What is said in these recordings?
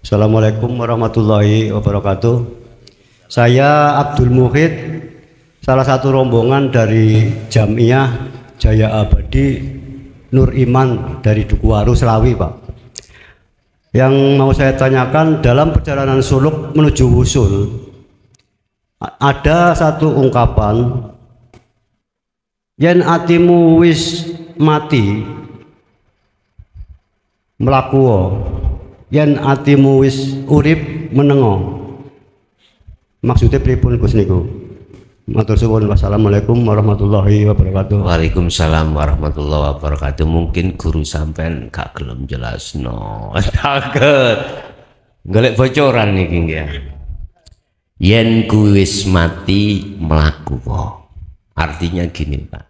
Assalamualaikum warahmatullahi wabarakatuh. Saya Abdul Muhid, salah satu rombongan dari Jamiah Jaya Abadi Nur Iman dari Dukuwaru, Selawi, Pak. Yang mau saya tanyakan, dalam perjalanan suluk menuju wusul, ada satu ungkapan, yen atimu wis mati melaku, yen atimu wis urip menengo. Maksudnya pripun Gus niku? Matur suwun. Wassalamualaikum warahmatullahi wabarakatuh. Waalaikumsalam warahmatullahi wabarakatuh. Mungkin guru sampean gak gelem jelasno. Takut golek bocoran niki nggih. Yen kuwi wis mati mlaku. Artinya gini, Pak.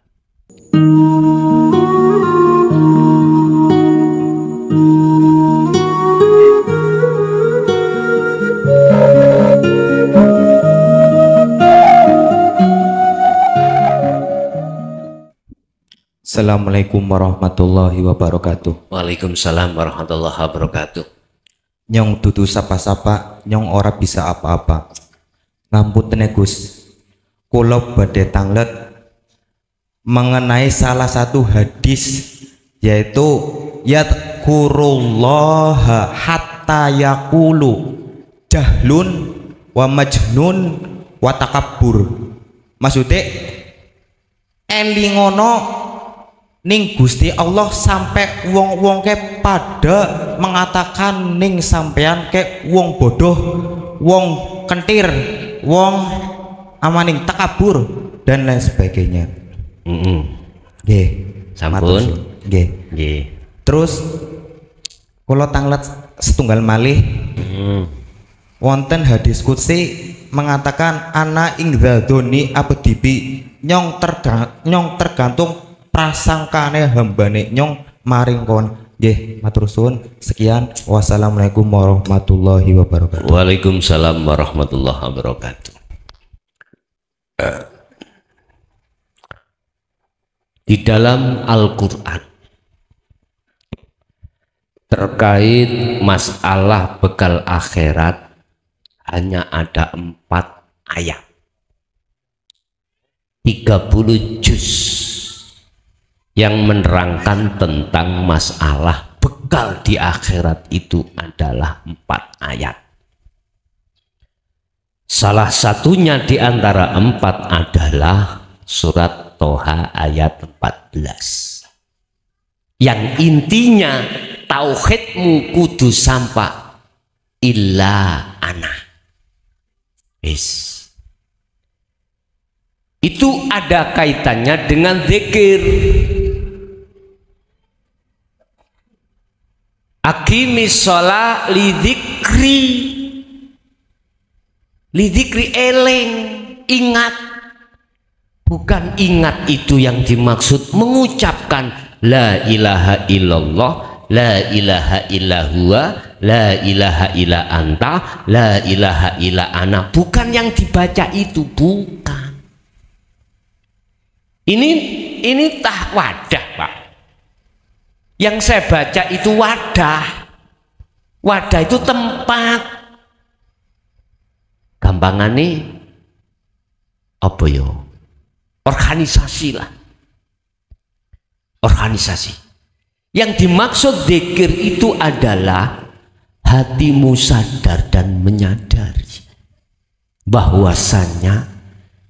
Assalamualaikum warahmatullahi wabarakatuh. Waalaikumsalam warahmatullahi wabarakatuh. Nyong dudu sapa-sapa, nyong ora bisa apa-apa. Ngamputen Gus, kula badhe tanglet mengenai salah satu hadis, yaitu yadkurullaha hatta yaqulu jahlun wa majnun wa takabbur. Maksudnya elingono ning Gusti Allah sampai wong-wong ke pada mengatakan ning sampean ke wong bodoh, wong kentir, wong amaning takabur dan lain sebagainya. Nggih, Sampun. Nggih. Nggih. Terus kula tanglet setunggal malih. Wonten hadis qudsi mengatakan ana ing dzadoni abdibi, nyong tergantung prasangkane hambane nyong maring kon. Nggih, matur suwun. Sekian, wassalamualaikum warahmatullahi wabarakatuh. Waalaikumsalam warahmatullahi wabarakatuh. Di dalam Al-Qur'an terkait masalah bekal akhirat hanya ada 4 ayat, 30 juz yang menerangkan tentang masalah bekal di akhirat itu adalah 4 ayat. Salah satunya di antara 4 adalah surat Toha ayat 14. Yang intinya tauhidmu kudu sampa illa ana. Itu ada kaitannya dengan zikir. Aqimis sholat lidzikri eling, ingat. Bukan ingat itu yang dimaksud mengucapkan la ilaha illallah, la ilaha illa huwa, la ilaha illa anta, la ilaha illa ana. Bukan yang dibaca itu, bukan. Ini tah wadah, Pak. Yang saya baca itu wadah. Wadah itu tempat. Gampangane apa yo? Organisasi lah. Organisasi. Yang dimaksud zikir itu adalah hatimu sadar dan menyadari bahwasannya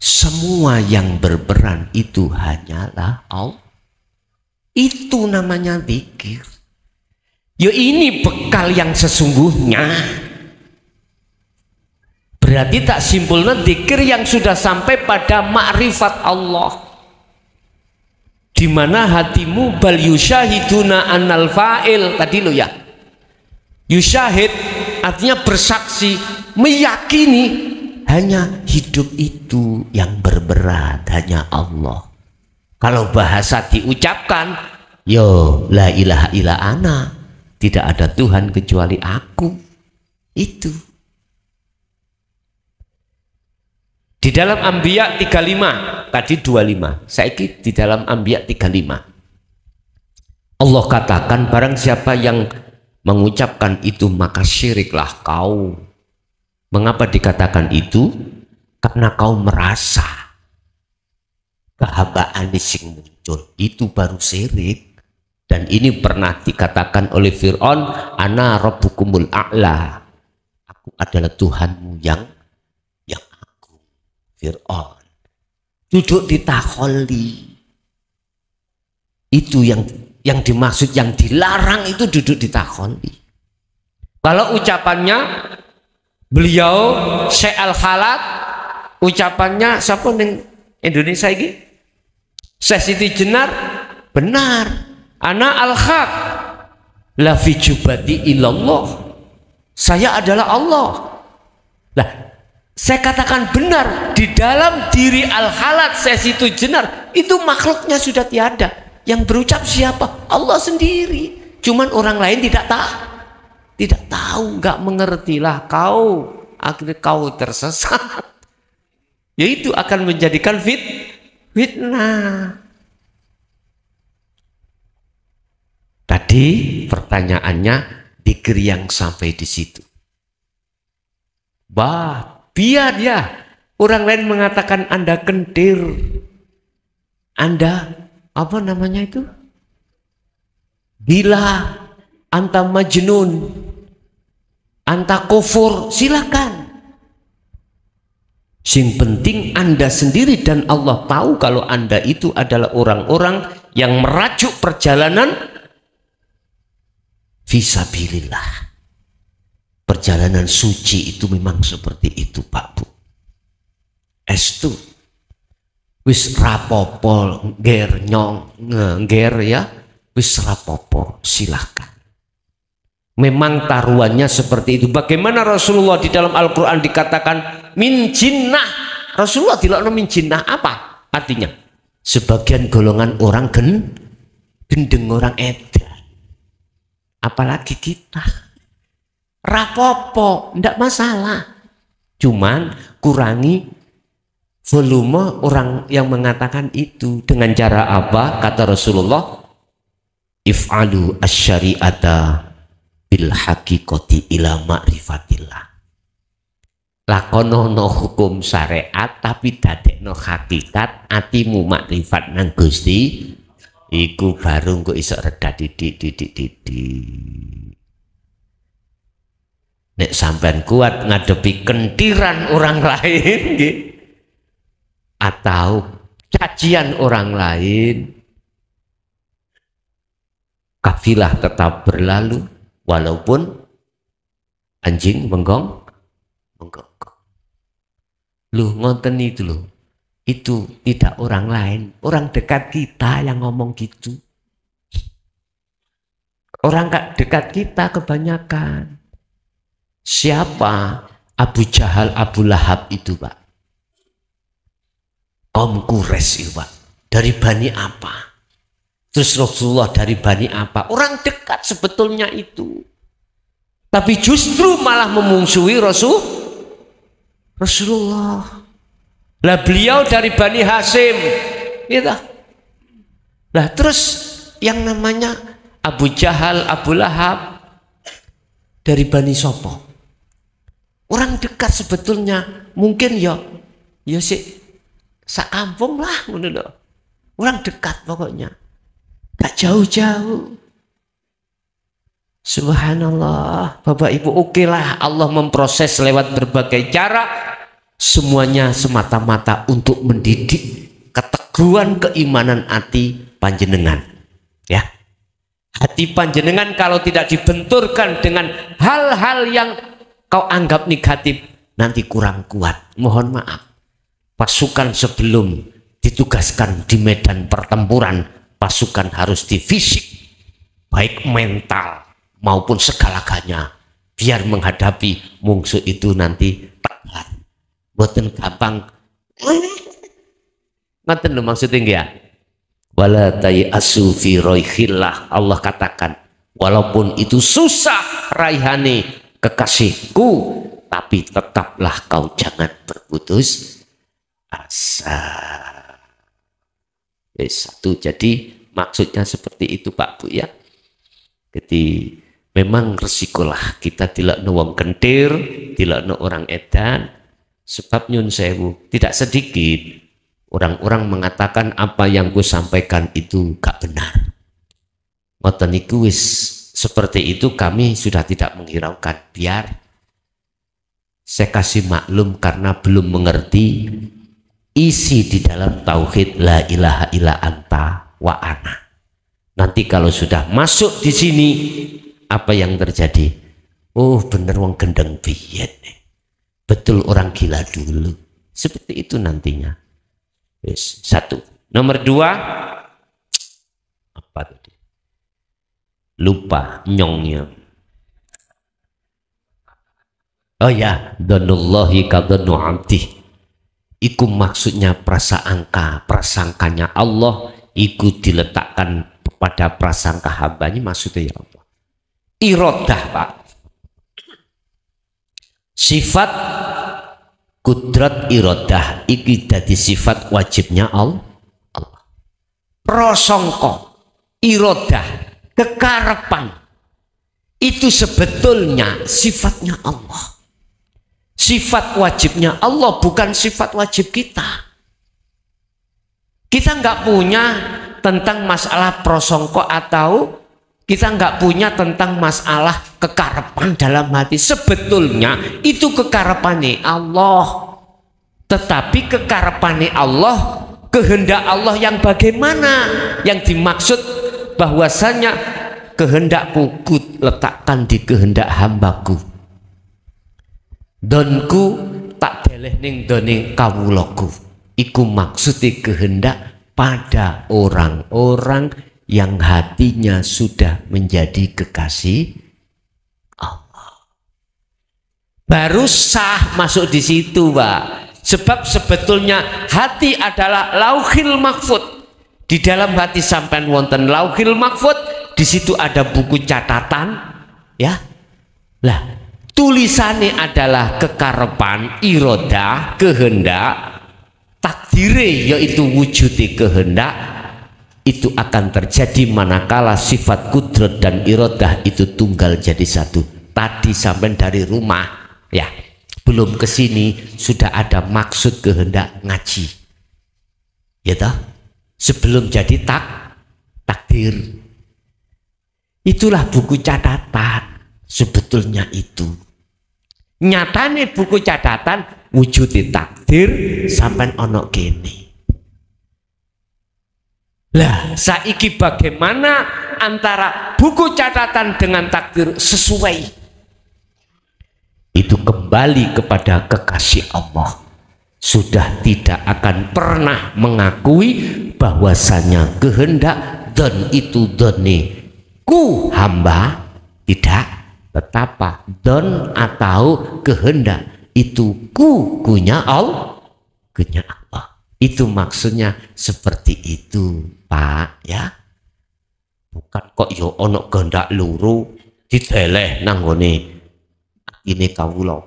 semua yang berperan itu hanyalah Allah. Itu namanya zikir. Ya ini bekal yang sesungguhnya. Berarti tak simpulnya zikir yang sudah sampai pada ma'rifat Allah, di mana hatimu bal yusyahiduna annal fa'il tadi lo ya. Yusyahid artinya bersaksi, meyakini hanya hidup itu yang berberat, hanya Allah. Kalau bahasa diucapkan, yo la ilaha illa ana, tidak ada Tuhan kecuali aku. Itu di dalam Anbiya 35, tadi 25, saiki di dalam Anbiya 35 Allah katakan barang siapa yang mengucapkan itu maka syiriklah kau. Mengapa dikatakan itu? Karena kau merasa kehambaan sing muncul itu baru syirik. Dan ini pernah dikatakan oleh Fir'aun, ana rabbukumul a'la, aku adalah Tuhanmu yang agung. Fir'aun duduk di takholi, itu yang dimaksud, yang dilarang itu duduk di takholi. Kalau ucapannya beliau Syekh Al-Khalat, ucapannya siapa ning Indonesia ini? Syekh Siti Jenar, benar. Ana al-haq la fi jubati illallah. Saya adalah Allah. Lah, saya katakan benar, di dalam diri Al-Khalat Syekh Siti Jenar itu makhluknya sudah tiada. Yang berucap siapa? Allah sendiri. Cuman orang lain tidak tahu, nggak mengertilah kau, akhirnya kau tersesat. Yaitu akan menjadikan fitnah. Tadi pertanyaannya dikir yang sampai di situ. Biar ya orang lain mengatakan Anda kentir, Anda apa namanya itu? Gila, anta majnun, anta kufur, silakan. Sing penting Anda sendiri dan Allah tahu kalau Anda itu adalah orang-orang yang merajuk perjalanan fisabilillah. Perjalanan suci itu memang seperti itu, Pak Bu. Estu wis rapopo nger ya, wis rapopo, silahkan. Memang taruhannya seperti itu. Bagaimana Rasulullah di dalam Al-Quran dikatakan min jinnah. Rasulullah dilakno min jinnah, apa artinya? Sebagian golongan orang gendeng, orang edan. Apalagi kita rapopo, ndak masalah. Cuman kurangi volume orang yang mengatakan itu. Dengan cara apa? Kata Rasulullah, if'alu asyari'ata bil haqiqati ila ma'rifatillah. Lakonono hukum syariat tapi dadekno hakikat, atimu makrifat nang Gusti, iku baru engko iso reda didik. Nek sampean kuat ngadepi kentiran orang lain nggih, atau cacian orang lain, kafilah tetap berlalu walaupun anjing menggong. Lu ngonten itu loh, itu tidak orang lain, orang dekat kita yang ngomong gitu. Orang dekat kita kebanyakan. Siapa? Abu Jahal, Abu Lahab itu, Pak. Kaum Quraisy itu, Pak. Dari Bani apa? Terus Rasulullah dari Bani apa? Orang dekat sebetulnya itu. Tapi justru malah memungsuhi Rasulullah. Lah beliau dari Bani Hasyim. Gitu. Lah terus yang namanya Abu Jahal, Abu Lahab dari Bani Sopo. Orang dekat sebetulnya, mungkin ya sih sakampung lah, orang dekat pokoknya, gak jauh-jauh. Subhanallah, Bapak Ibu, oke lah Allah memproses lewat berbagai cara, semuanya semata-mata untuk mendidik keteguhan keimanan hati panjenengan, ya. Hati panjenengan kalau tidak dibenturkan dengan hal-hal yang kau anggap negatif, nanti kurang kuat. Mohon maaf, pasukan sebelum ditugaskan di medan pertempuran, pasukan harus difisik, baik mental maupun segala-galanya, biar menghadapi musuh itu nanti tegar, boten gampang. Ngoten lho maksudnya ya. Wala tayasu fi raikhillah, Allah katakan walaupun itu susah raihane kekasihku, tapi tetaplah kau jangan berputus asa. Satu, jadi maksudnya seperti itu Pak Bu ya. Jadi memang resikolah kita tidak wong kentir, tidak orang edan, sebab nyun sewu tidak sedikit orang-orang mengatakan apa yang ku sampaikan itu gak benar. Ngoten niku wis seperti itu, kami sudah tidak menghiraukan, biar saya kasih maklum karena belum mengerti isi di dalam tauhid la ilaha illa anta wa ana. Nanti kalau sudah masuk di sini, apa yang terjadi? Oh bener wong gendeng biyen, betul orang gila dulu. Seperti itu nantinya. Yes, satu. Nomor dua, apa tadi? Lupa nyongnya. Oh ya, donullahi kadonu abdih. Iku maksudnya prasangkanya Allah iku diletakkan pada prasangka hambanya, maksudnya ya Allah. Irodah Pak, sifat kudrat irodah iki dadi sifat wajibnya Allah. Prasangka irodah kekarepan itu sebetulnya sifatnya Allah. Sifat wajibnya Allah, bukan sifat wajib kita. Kita nggak punya tentang masalah prasangka, atau kita nggak punya tentang masalah kekarepan dalam hati. Sebetulnya itu kekarepannya Allah, tetapi kekarepannya Allah, kehendak Allah yang bagaimana, yang dimaksud bahwasanya kehendakku ku letakkan di kehendak hambaku, donku tak deleh ning done kawulaku. Iku maksudnya kehendak pada orang-orang yang hatinya sudah menjadi kekasih Allah. Baru sah masuk di situ, Pak. Sebab sebetulnya hati adalah lauhil mahfud. Di dalam hati sampean wonten lauhil mahfud, di situ ada buku catatan, ya. Lah, tulisannya adalah kekarepan, irodah, kehendak, takdire yaitu wujudi kehendak. Itu akan terjadi manakala sifat kudrat dan irodah itu tunggal jadi satu. Tadi sampai dari rumah, ya, belum ke sini sudah ada maksud kehendak ngaji, ya toh? Sebelum jadi takdir. Itulah buku catatan sebetulnya itu. Nyatane buku catatan wujudi takdir sampai ono kene. Lah, saiki bagaimana antara buku catatan dengan takdir sesuai? Itu kembali kepada kekasih Allah. Sudah tidak akan pernah mengakui bahwasanya kehendak dan itu doni ku hamba, tidak. Betapa don atau kehendak itu kunya Allah, kunya Allah. Itu maksudnya seperti itu, Pak, ya. Bukan kok yo ono kehendak luru diteleh nanggone ini kawula.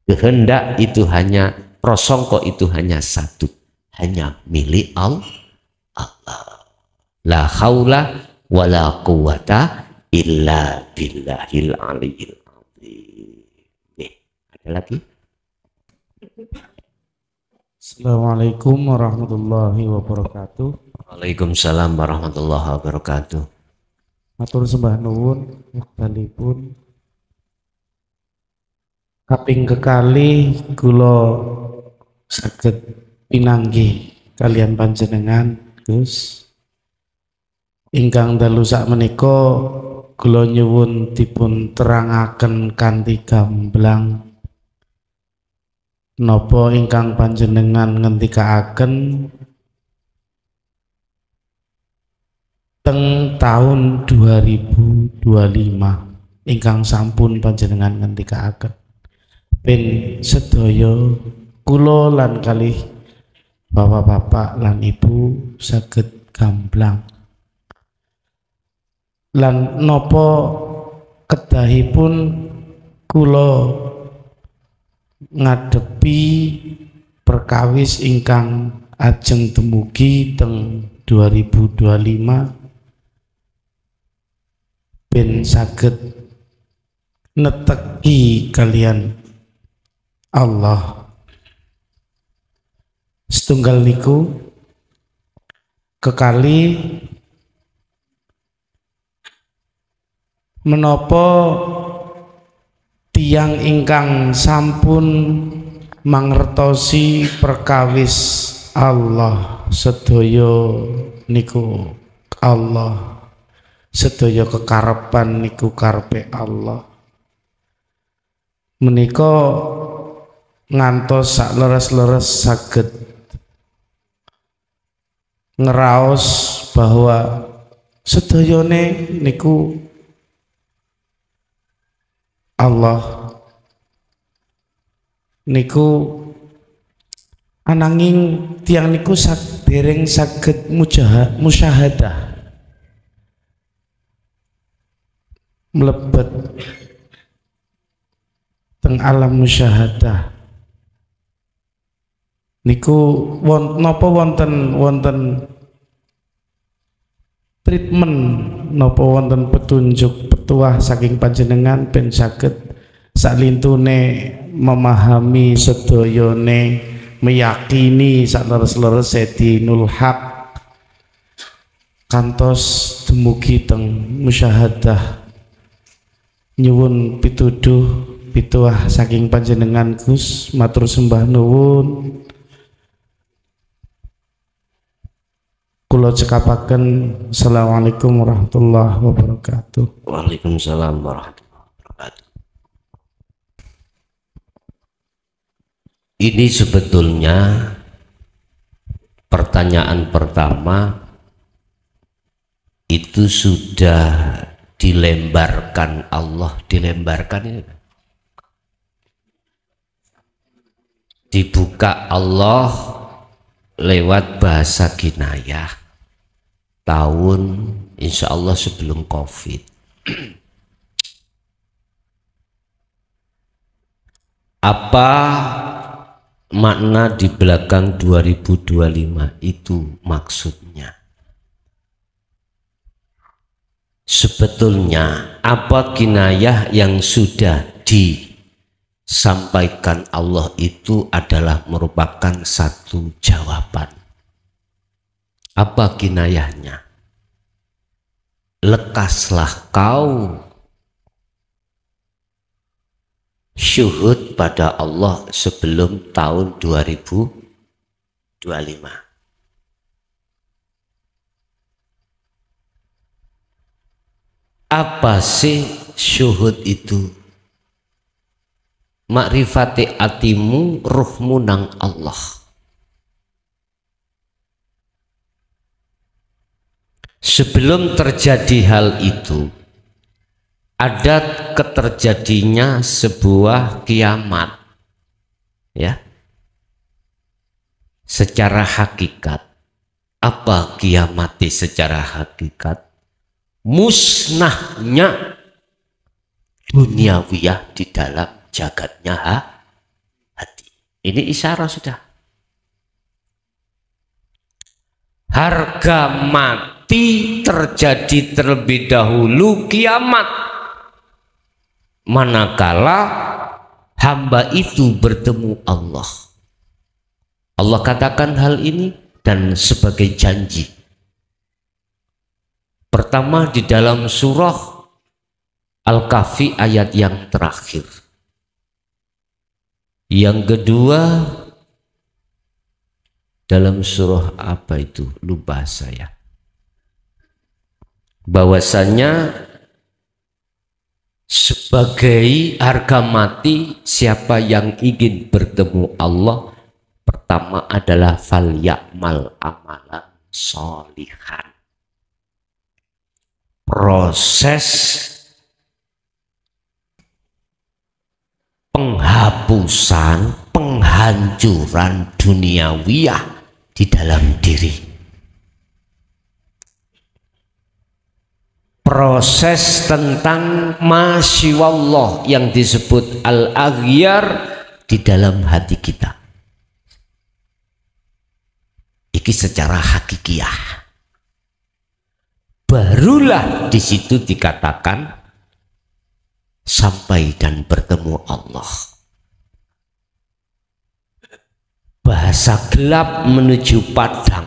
Kehendak itu hanya prasangka, itu hanya satu, hanya milik Allah. La haula wala quwata illa billahil aliyil azim. Nih, ada lagi? Assalamualaikum warahmatullahi wabarakatuh. Waalaikumsalam warahmatullahi wabarakatuh. Matur sembah nuwun wektalipun kaping kekali kula saged pinanggih kalian panjenengan Gus. Ingkang dalu sakmenika kula nyuwun dipun terangaken kanthi gamblang napa ingkang panjenengan ngendikaaken teng tahun 2025 ingkang sampun panjenengan ngendikaaken. Ben sedaya kula lan kalih bapak-bapak lan ibu saged gamblang lan napa kedahipun kula ngadepi perkawis ingkang ajeng dumugi teng 2025 ben saged neteki kalian Allah. Setunggal niku kekali menapa tiyang ingkang sampun mangertosi perkawis Allah sedaya niku Allah, sedaya kekarepan niku karepe Allah. Menika ngantos sak leres-leres saged ngeraos bahwa sedayane niku Allah niku ananging tiang niku dereng saged musyahadah mlebet teng alam musyahadah niku napa wonten treatment napa wonten petunjuk petuah saking panjenengan ben saged saklintune memahami sedayane meyakini sak leres-leres dinul haq kantos dumugi teng musyahadah nyuwun pituduh pituah saking panjenengan Gus, matur sembah nuwun. Kula cekapaken assalamualaikum warahmatullahi wabarakatuh. Waalaikumsalam warahmatullahi wabarakatuh. Ini sebetulnya pertanyaan pertama itu sudah dilembarkan Allah, dilembarkan ini dibuka Allah lewat bahasa kinayah tahun insya Allah sebelum COVID. Apa makna di belakang 2025 itu maksudnya? Sebetulnya apa kinayah yang sudah disampaikan Allah itu adalah merupakan satu jawaban. Apa kinayahnya? Lekaslah kau syuhud pada Allah sebelum tahun 2025. Apa sih syuhud itu? Makrifati atimu ruhmu nang Allah. Sebelum terjadi hal itu ada keterjadinya sebuah kiamat, ya. Secara hakikat, apa kiamati secara hakikat? Musnahnya duniawiyah di dalam jagatnya hati. Ini isyarat sudah. Harga mati terjadi terlebih dahulu kiamat. Manakala hamba itu bertemu Allah. Allah katakan hal ini dan sebagai janji. Pertama di dalam surah Al-Kahfi ayat yang terakhir. Yang kedua dalam surah apa itu? Lupa saya. Bahwasanya sebagai harga mati siapa yang ingin bertemu Allah pertama adalah falyamal amalan sholihan. Proses penghapusan, penghancuran duniawiyah di dalam diri. Proses tentang masyiwallah yang disebut al-aghyar di dalam hati kita. Iki secara hakikiyah. barulah di situ dikatakan sampai dan bertemu Allah. Bahasa gelap menuju padang,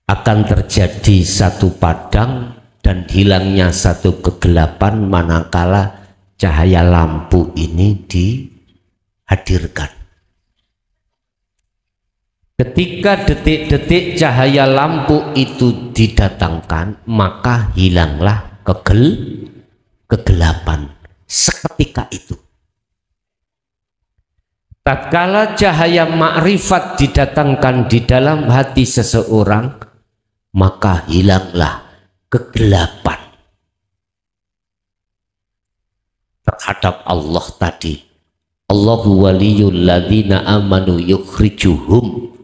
akan terjadi satu padang dan hilangnya satu kegelapan manakala cahaya lampu ini dihadirkan. Ketika detik-detik cahaya lampu itu didatangkan, maka hilanglah kegelapan seketika itu. Tatkala cahaya makrifat didatangkan di dalam hati seseorang, maka hilanglah kegelapan terhadap Allah tadi. Allahu waliyul ladzina amanu yukhrijuhum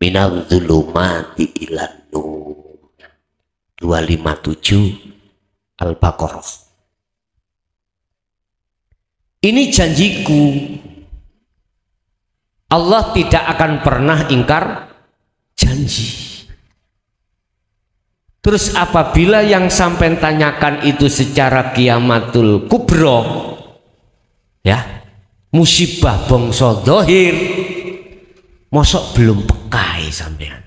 minadh dhulumati ilan nur. 257 Al-Baqarah. Ini janjiku. Allah tidak akan pernah ingkar janji. Terus apabila yang sampai tanyakan itu secara kiamatul kubro, ya, musibah bangsa zahir, mosok belum pekai sampean.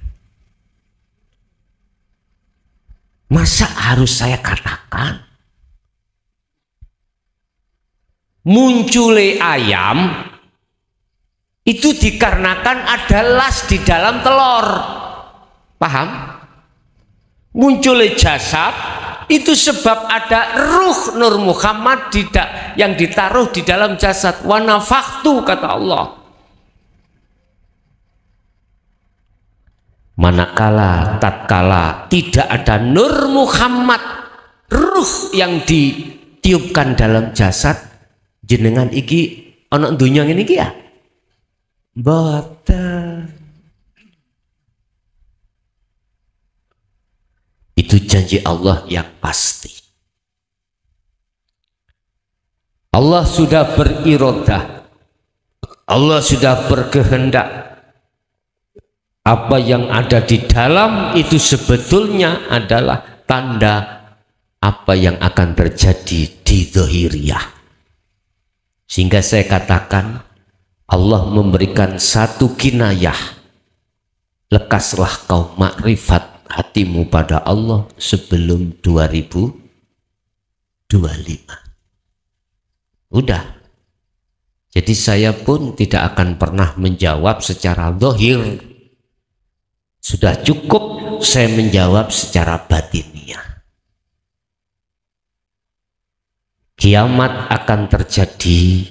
Masa harus saya katakan muncule ayam itu dikarenakan ada las di dalam telur, paham? Muncul jasad itu sebab ada ruh Nur Muhammad yang ditaruh di dalam jasad. Wa nafakhtu, kata Allah. Manakala tatkala tidak ada Nur Muhammad, ruh yang ditiupkan dalam jasad, jenengan iki ana dunya ngene iki ya? Boten. Itu janji Allah yang pasti. Allah sudah berirodah, Allah sudah berkehendak. Apa yang ada di dalam itu sebetulnya adalah tanda apa yang akan terjadi di zahiriyah. Sehingga saya katakan Allah memberikan satu kinayah, lekaslah kau makrifat hatimu pada Allah sebelum 2025. Udah. Jadi saya pun tidak akan pernah menjawab secara zahir. Sudah cukup saya menjawab secara batiniah. Kiamat akan terjadi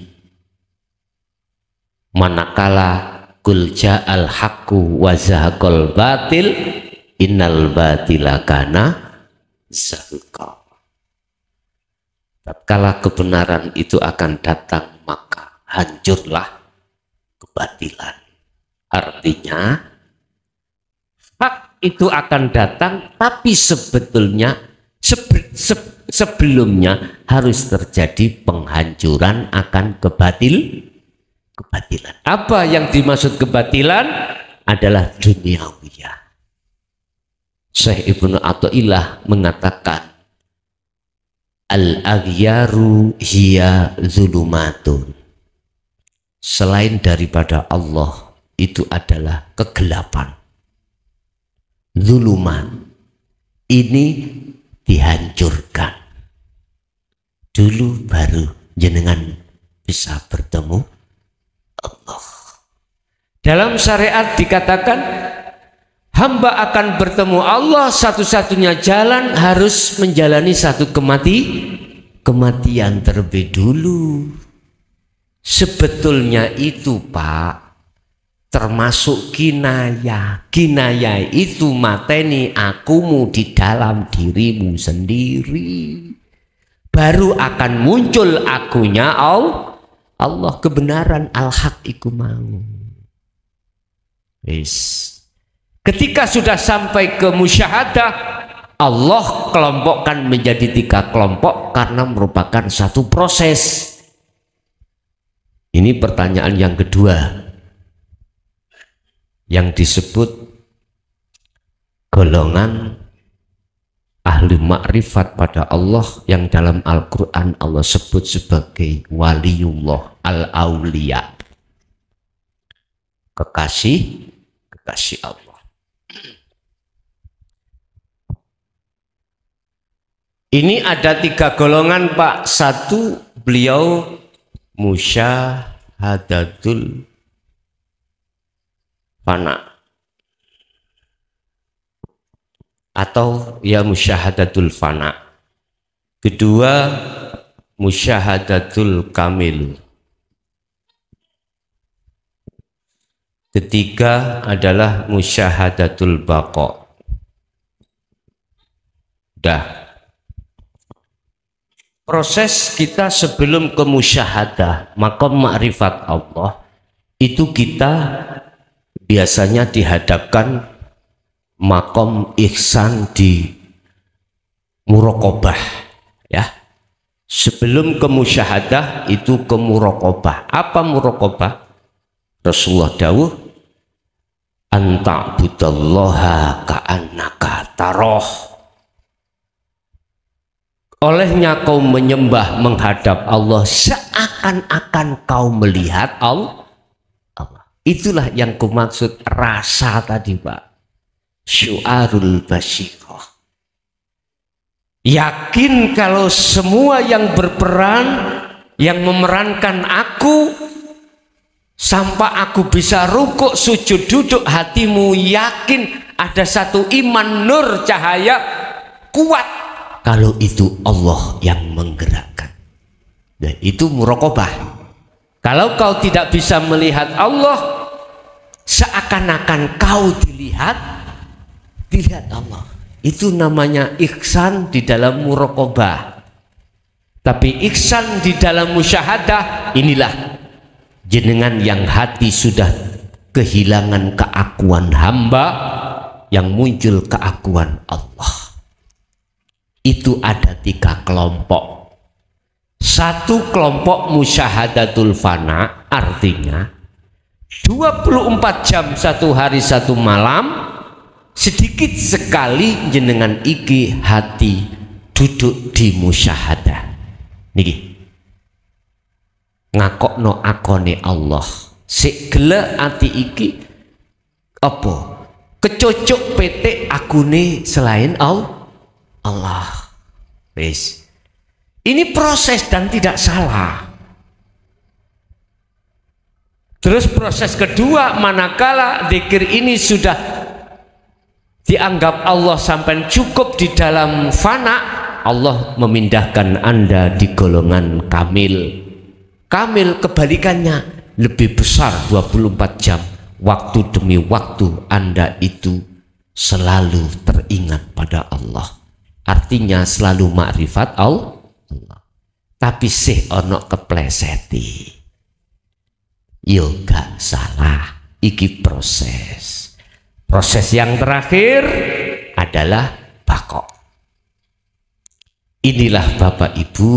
manakala kul ja'al haqqu wa zahaqal batil innal batila kana zahuqa. Tatkala kebenaran itu akan datang, maka hancurlah kebatilan. Artinya hak itu akan datang, tapi sebetulnya sebelumnya harus terjadi penghancuran akan kebatilan. Apa yang dimaksud kebatilan adalah duniawiyah. Syekh Ibnu Athaillah mengatakan al-aghyaru hiya zulumatun. Selain daripada Allah itu adalah kegelapan. Zulumat ini dihancurkan dulu baru jenengan bisa bertemu Allah. Dalam syariat dikatakan hamba akan bertemu Allah, satu-satunya jalan harus menjalani satu kematian terlebih dulu. Sebetulnya itu Pak termasuk kinayah. Kinayah itu mateni akumu di dalam dirimu sendiri. Baru akan muncul akunya Allah, kebenaran al-haq iku mau. Ketika sudah sampai ke musyahadah, Allah kelompokkan menjadi 3 kelompok karena merupakan satu proses. Ini pertanyaan yang kedua yang disebut golongan ahli makrifat pada Allah yang dalam Al-Quran Allah sebut sebagai waliullah al-auliya, kekasih Allah. Ini ada 3 golongan Pak. Satu, beliau musyahadatul fana atau ya musyahadatul fana. Kedua, musyahadatul kamil. Ketiga adalah musyahadatul baqa. Dah. Proses kita sebelum ke musyahadah maqam ma'rifat Allah itu kita biasanya dihadapkan maqam ihsan di muraqabah ya. Sebelum ke musyahadah itu ke muraqabah. Apa muraqabah? Rasulullah dawuh anta'budallaha ka'annaka taroh. Olehnya kau menyembah menghadap Allah seakan-akan kau melihat Allah. Itulah yang kumaksud rasa tadi Pak. Syu'arul basyirah. Yakin kalau semua yang berperan, yang memerankan aku, sampai aku bisa rukuk, sujud, duduk, hatimu yakin ada satu iman nur cahaya kuat. Kalau itu Allah yang menggerakkan. Dan itu muraqabah. Kalau kau tidak bisa melihat Allah, seakan-akan kau dilihat Allah. Itu namanya ihsan di dalam muraqabah. Tapi ihsan di dalam musyahadah, inilah jenengan yang hati sudah kehilangan keakuan hamba, yang muncul keakuan Allah. Itu ada 3 kelompok. Satu kelompok musyahadatul fana, artinya 24 jam 1 hari 1 malam sedikit sekali jenengan iki hati duduk di musyahadah niki ngakokno akone Allah sik gelek ati iki apa kecocok petik akune selain Allah. Wis. Ini proses dan tidak salah. Terus proses kedua, manakala zikir ini sudah dianggap Allah sampai cukup di dalam fana, Allah memindahkan Anda di golongan kamil. Kamil kebalikannya lebih besar 24 jam. Waktu demi waktu Anda itu selalu teringat pada Allah. Artinya selalu makrifat Allah. Tapi sih ono kepleseti. Yo gak salah. Iki proses. Proses yang terakhir adalah bako. Inilah Bapak Ibu.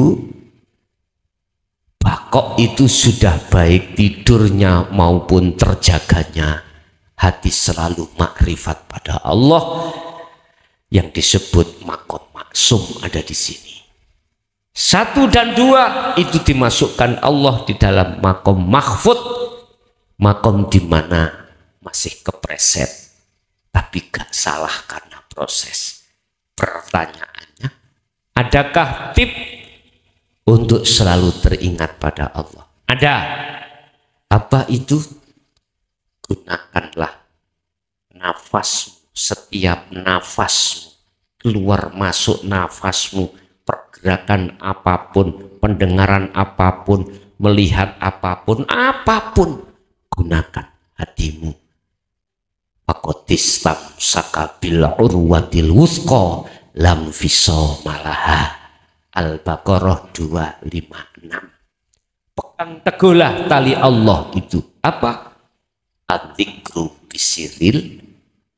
Bako itu sudah baik tidurnya maupun terjaganya. Hati selalu makrifat pada Allah. Yang disebut makom maksum ada di sini. 1 dan 2 itu dimasukkan Allah di dalam makom mahfud, makom di mana masih kepreset, tapi gak salah karena proses. Pertanyaannya, adakah tip untuk selalu teringat pada Allah? Ada. Apa itu? Gunakanlah nafasmu. Setiap nafasmu, keluar masuk nafasmu, pergerakan apapun, pendengaran apapun, melihat apapun, gunakan hatimu. Fakotistam sakabil urwatil wuthqa lam fiso malaha. Al-Baqarah 256. Pegang teguhlah tali Allah itu. Apa? Adzikru bisiril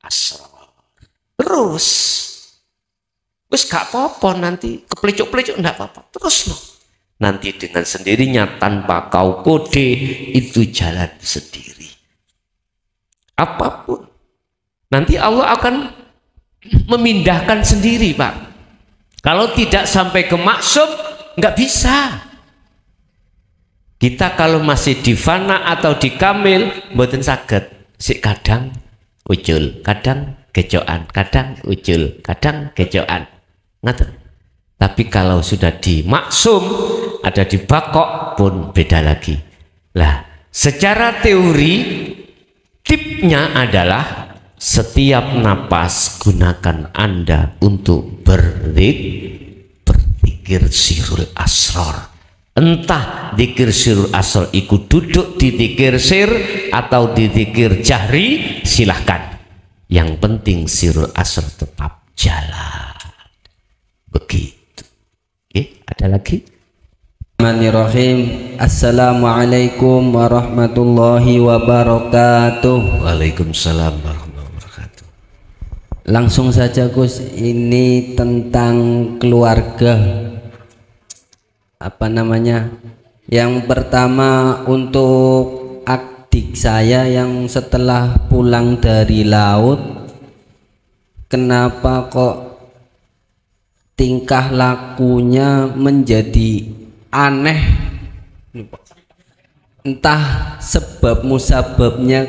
asrar. Terus wis gak apa-apa, nanti keplicuk-plicuk enggak apa-apa, terus no. Nanti dengan sendirinya tanpa kau kode itu jalan sendiri. Apapun nanti Allah akan memindahkan sendiri Pak. Kalau tidak sampai ke maksum, nggak bisa. Kita kalau masih di fana atau di kamil, mboten saged. Sik kadang ucul, kadang gecokan, kadang ucul, kadang gecokan. Ngaten. Tapi kalau sudah di maksum, ada di bakok pun beda lagi. Lah, secara teori tipnya adalah setiap napas gunakan Anda untuk berzikir sirul asror. Entah dzikir sirul asror ikut duduk di dzikir sir atau di dzikir jahri, silahkan. Yang penting sirul asror tetap jalan. Begitu. Oke, ada lagi? Bismillahirrahmanirrahim. Assalamualaikum warahmatullahi wabarakatuh. Waalaikumsalam warahmatullahi wabarakatuh. Langsung saja Gus, ini tentang keluarga. Apa namanya? Yang pertama untuk adik saya yang setelah pulang dari laut, kenapa kok tingkah lakunya menjadi aneh? Entah sebab musababnya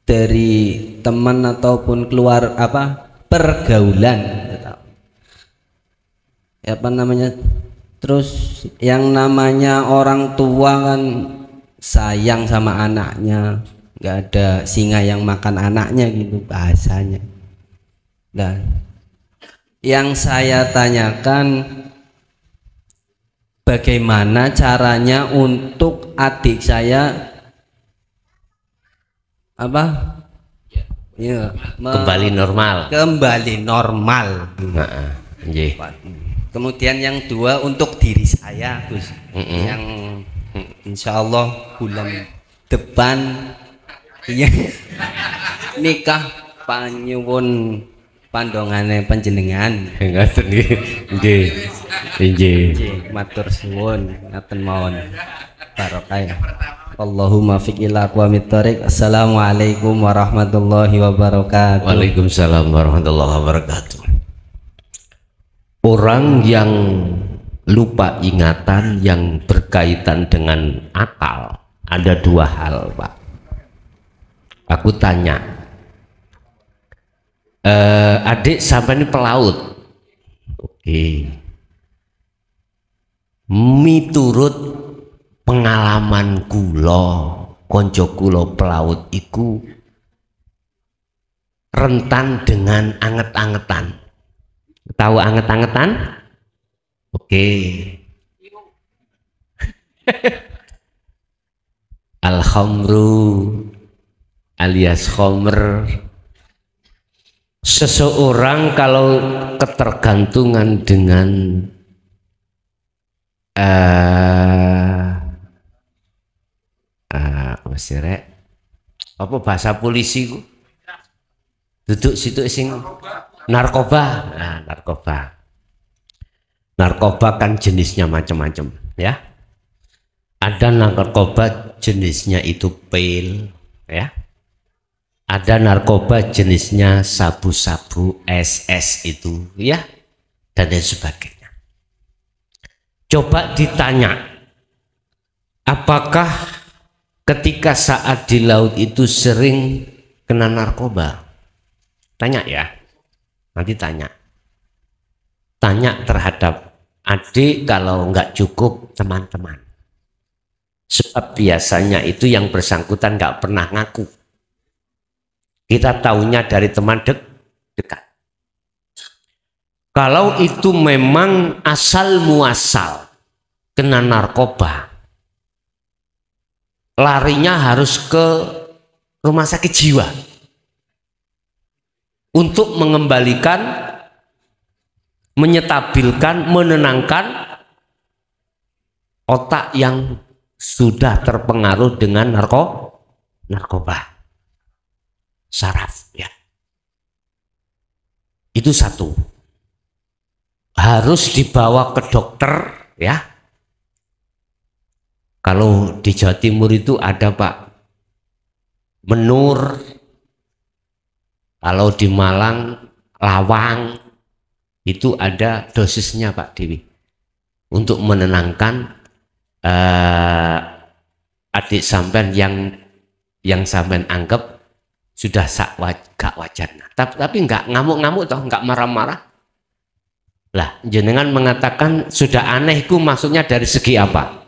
dari teman ataupun keluar pergaulan, apa namanya. Terus yang namanya orang tua kan sayang sama anaknya, nggak ada singa yang makan anaknya gitu bahasanya. Dan yang saya tanyakan, bagaimana caranya untuk adik saya Kembali normal. Kembali normal. Nggih. Kemudian yang dua untuk diri saya Gus, yang insya Allah bulan depan nikah panyuwun pandongane panjenengan. Ngaten nggih. Nggih. Matur suwun, ngaten mawon. Barokah. Allahumma fiq ila aqwamit thoriq. Assalamualaikum warahmatullahi wabarakatuh. Waalaikumsalam warahmatullahi wabarakatuh. Orang yang lupa ingatan yang berkaitan dengan akal ada dua hal, Pak. Aku tanya, adik sampai ini pelaut. Oke. Miturut pengalaman kula, konco kula pelaut iku rentan dengan anget-angetan. Tahu anget-angetan? Oke. Al-khamru alias khomer. Seseorang kalau ketergantungan dengan apa bahasa polisi ku? Duduk situ sing narkoba. Nah, narkoba kan jenisnya macam-macam ya. Ada narkoba jenisnya itu pil ya, ada narkoba jenisnya sabu-sabu SS itu ya, dan lain sebagainya. Coba ditanya, apakah ketika saat di laut itu sering kena narkoba? Tanya ya, nanti tanya terhadap adik, kalau nggak cukup teman-teman, sebab biasanya itu yang bersangkutan nggak pernah ngaku, kita taunya dari teman dekat. Kalau itu memang asal muasal kena narkoba, larinya harus ke rumah sakit jiwa untuk mengembalikan, menyetabilkan, menenangkan otak yang sudah terpengaruh dengan narkoba, saraf ya. Itu satu, harus dibawa ke dokter ya. Kalau di Jawa Timur itu ada Pak Menur, kalau di Malang Lawang, Itu ada dosisnya Pak Dewi untuk menenangkan adik sampean yang sampean anggap sudah gak wajar. Tapi nggak ngamuk-ngamuk toh, nggak marah-marah. Lah, jenengan mengatakan sudah aneh, itu maksudnya dari segi apa?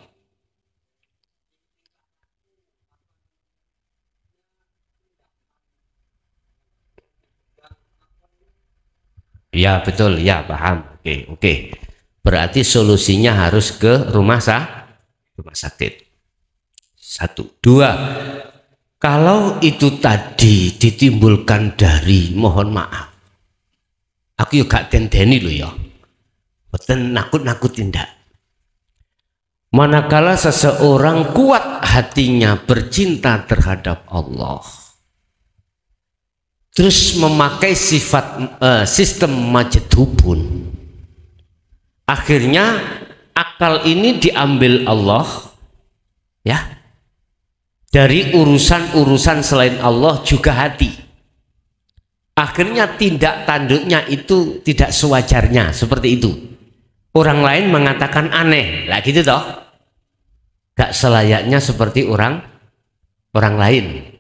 Ya betul, ya paham. Oke. Berarti solusinya harus ke rumah sakit. 1, 2. Kalau itu tadi ditimbulkan dari, mohon maaf, aku juga gak tendeni loh ya, boten nakut-nakut tindak. Manakala seseorang kuat hatinya bercinta terhadap Allah, terus memakai sifat sistem majdubun, akhirnya akal ini diambil Allah ya, dari urusan-urusan selain Allah, juga hati. Akhirnya tindak tanduknya itu tidak sewajarnya, seperti itu. Orang lain mengatakan aneh, lah gitu toh, gak selayaknya seperti orang lain.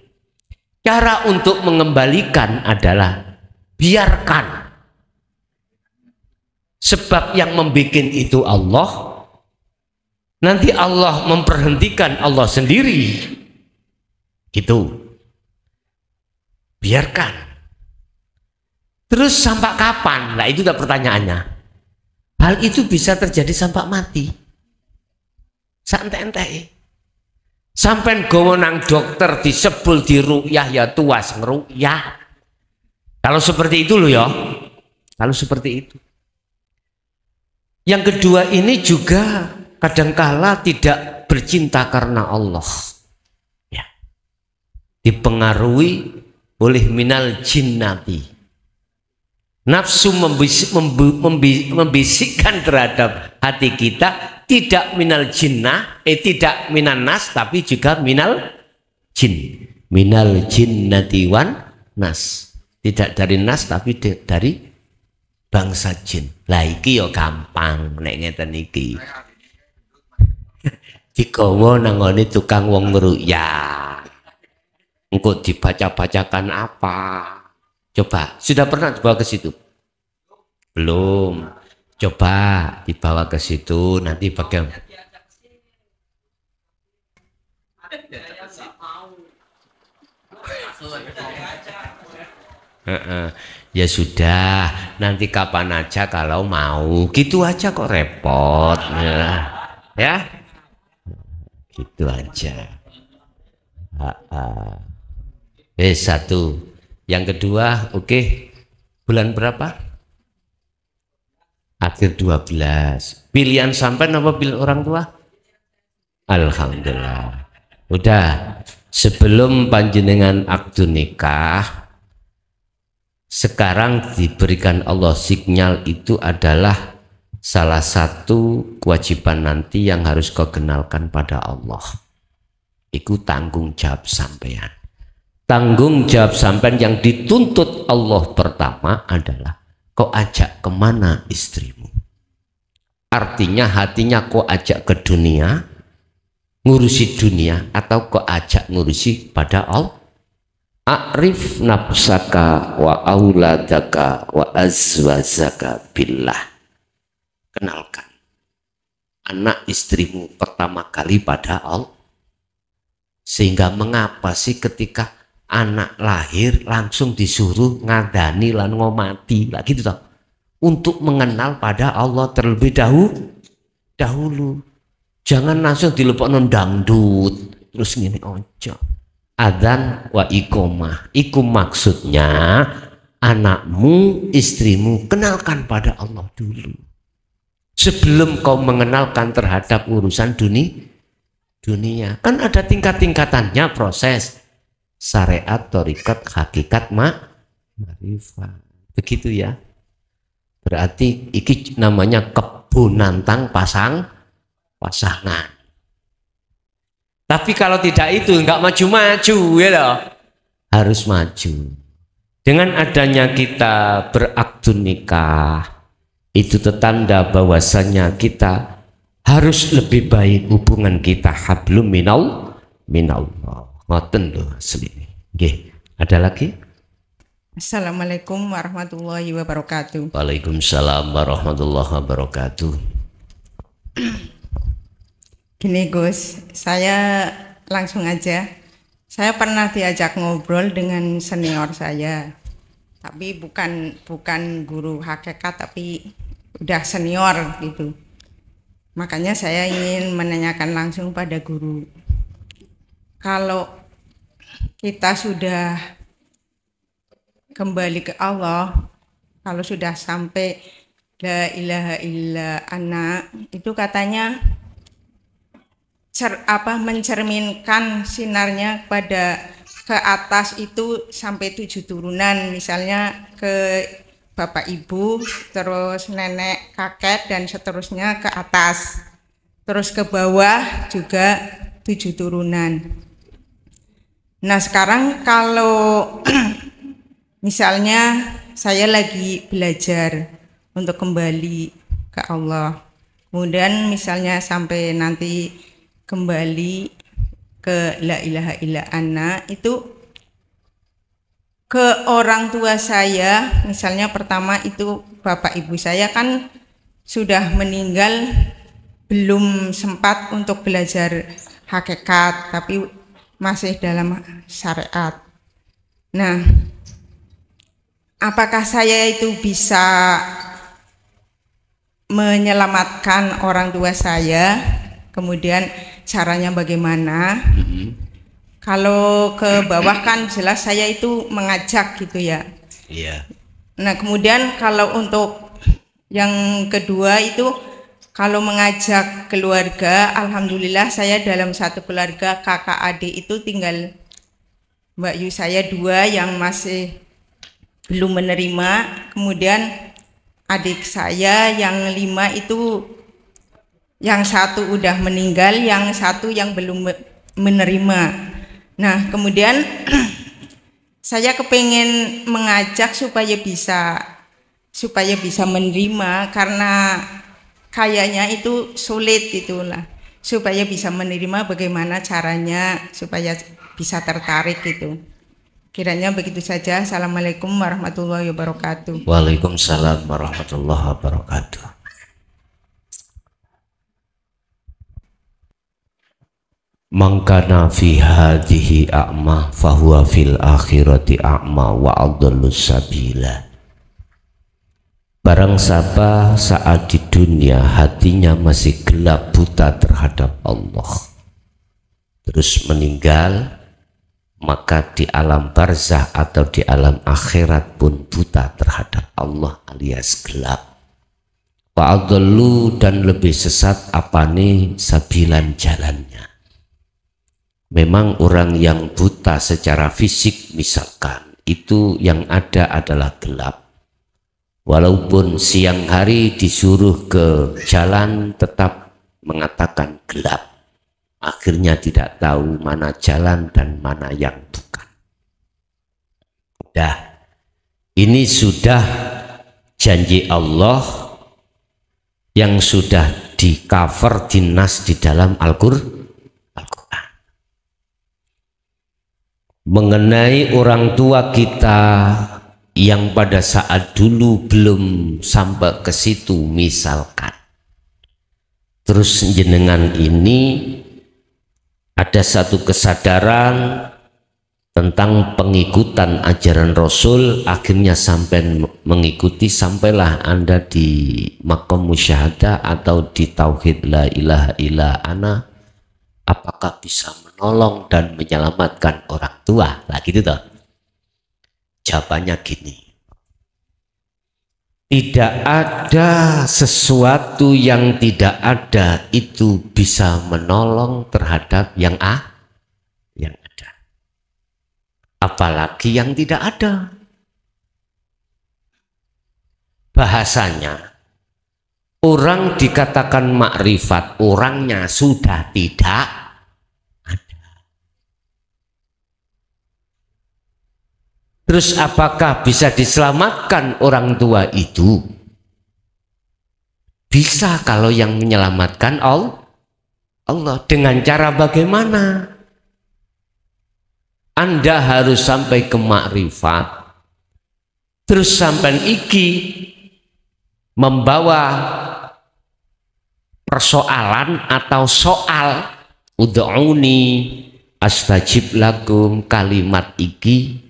Cara untuk mengembalikan adalah biarkan. Sebab yang membuat itu Allah, nanti Allah memperhentikan Allah sendiri. Gitu. Biarkan. Terus sampai kapan? Nah itu udah pertanyaannya. Hal itu bisa terjadi sampai mati. Santai-santai. Sampai gowo nang dokter disebul di ru'yah ya tuas ngeru'yah. Kalau seperti itu loh ya. Kalau seperti itu. Yang kedua ini juga kadangkala tidak bercinta karena Allah. Ya. Dipengaruhi oleh minal jinnati. Nafsu membisikkan terhadap hati kita, tidak minal jinnah, tidak minan nas, tapi juga minal jin. Minal jinnati wan nas. Tidak dari nas tapi dari bangsa jin. Lah iki yo gampang nek ngeten iki. Digawa nang ngene tukang wong ngruyah. Engko dibaca-bacakan apa? Coba, sudah pernah dibawa ke situ? Belum. Coba dibawa ke situ, nanti bagaimana? Ya sudah, nanti kapan aja kalau mau. Gitu aja kok repot. Ya? Gitu aja. Satu. Yang kedua, oke. Bulan berapa? Akhir 12. Pilihan sampai apa pilihan orang tua? Alhamdulillah. Udah. Sebelum panjenengan akdu nikah, sekarang diberikan Allah sinyal, itu adalah salah satu kewajiban nanti yang harus kau kenalkan pada Allah. Itu tanggung jawab sampean. Tanggung jawab sampean yang dituntut Allah pertama adalah kau ajak kemana istrimu. Artinya hatinya kau ajak ke dunia, ngurusi dunia, atau kau ajak ngurusi pada Allah. A'rif nafsaka wa auladaka wa azwazaka billah. Kenalkan anak istrimu pertama kali pada Allah. Sehingga mengapa sih ketika anak lahir langsung disuruh ngadani lan ngomati lah gitu toh, untuk mengenal pada Allah terlebih dahulu. Jangan langsung dilepokno dangdut terus ngene ojo. Adzan wa iqomah, iku maksudnya anakmu, istrimu kenalkan pada Allah dulu sebelum kau mengenalkan terhadap urusan dunia. Kan ada tingkat-tingkatannya proses syariat, thariqat, hakikat, ma'rifat. Begitu ya. Berarti iki namanya kebun nantang pasangan. Tapi kalau tidak itu enggak maju-maju ya loh. Harus maju. Dengan adanya kita berakdu nikah, itu tanda bahwasanya kita harus lebih baik hubungan kita. Hablum minallah. Ngoten lho asli. Nggih, ada lagi? Assalamualaikum warahmatullahi wabarakatuh. Waalaikumsalam warahmatullahi wabarakatuh. Gini Gus, saya langsung aja. Saya pernah diajak ngobrol dengan senior saya, tapi bukan guru hakikat, tapi udah senior gitu. Makanya saya ingin menanyakan langsung pada guru. Kalau kita sudah kembali ke Allah, kalau sudah sampai la ilaha illa ana, itu katanya mencerminkan sinarnya pada ke atas itu sampai 7 turunan, misalnya ke bapak ibu, terus nenek, kakek, dan seterusnya ke atas, terus ke bawah juga 7 turunan. Nah sekarang kalau misalnya saya lagi belajar untuk kembali ke Allah, kemudian misalnya sampai nanti kembali ke la ilaha illa ana, itu ke orang tua saya, misalnya pertama itu bapak ibu saya kan sudah meninggal, belum sempat untuk belajar hakikat, tapi masih dalam syariat. Nah, apakah saya itu bisa menyelamatkan orang tua saya? Kemudian caranya bagaimana? Kalau ke bawah kan jelas saya itu mengajak gitu ya. Iya. Nah kemudian kalau untuk yang kedua itu kalau mengajak keluarga, alhamdulillah saya dalam satu keluarga kakak adik itu tinggal Mbak Yu saya 2 yang masih belum menerima, kemudian adik saya yang 5 itu yang 1 udah meninggal, yang 1 yang belum menerima. Nah kemudian saya kepengen mengajak supaya bisa menerima, karena kayaknya itu sulit itulah, supaya bisa menerima bagaimana caranya supaya bisa tertarik gitu. Kiranya begitu saja. Assalamualaikum warahmatullahi wabarakatuh. Waalaikumsalam warahmatullahi wabarakatuh. Man kana fi hadhihi a'ma fahuwa fil akhirati a'ma wa adallus sabila. Barang siapa saat di dunia hatinya masih gelap buta terhadap Allah, terus meninggal, maka di alam barzah atau di alam akhirat pun buta terhadap Allah alias gelap. Wa'adallu, dan lebih sesat apane sabilan jalannya. Memang orang yang buta secara fisik misalkan, itu yang ada adalah gelap. Walaupun siang hari disuruh ke jalan tetap mengatakan gelap. Akhirnya tidak tahu mana jalan dan mana yang bukan. Dah, ini sudah janji Allah yang sudah di cover dinas di dalam Al-Qur'an. Mengenai orang tua kita yang pada saat dulu belum sampai ke situ misalkan, terus jenengan ini ada satu kesadaran tentang pengikutan ajaran Rasul, akhirnya sampai mengikuti, sampailah Anda di maqam musyahadah atau di tauhid la ilaha illa ana. Apakah bisa menolong dan menyelamatkan orang tua? Lah gitu toh. Jawabannya gini, tidak ada sesuatu yang tidak ada itu bisa menolong terhadap yang ada, apalagi yang tidak ada. Bahasanya, orang dikatakan makrifat, orangnya sudah tidak. Terus apakah bisa diselamatkan orang tua itu? Bisa kalau yang menyelamatkan Allah. Dengan cara bagaimana? Anda harus sampai ke makrifat, terus sampai iki membawa persoalan atau soal ud'uni astajib lakum, kalimat iki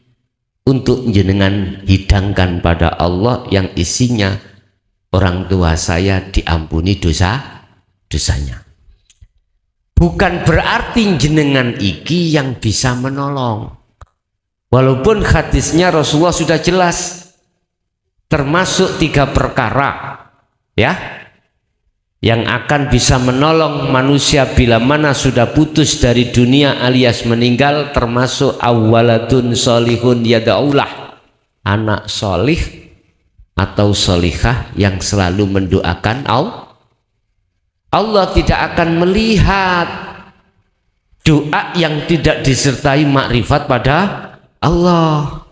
untuk jenengan hidangkan pada Allah yang isinya orang tua saya diampuni dosanya. Bukan berarti jenengan iki yang bisa menolong. Walaupun hadisnya Rasulullah sudah jelas, termasuk 3 perkara ya yang akan bisa menolong manusia bila mana sudah putus dari dunia alias meninggal, termasuk awaladun solihun yada'ulah, anak solih atau solihah yang selalu mendoakan Allah. Allah tidak akan melihat doa yang tidak disertai makrifat pada Allah.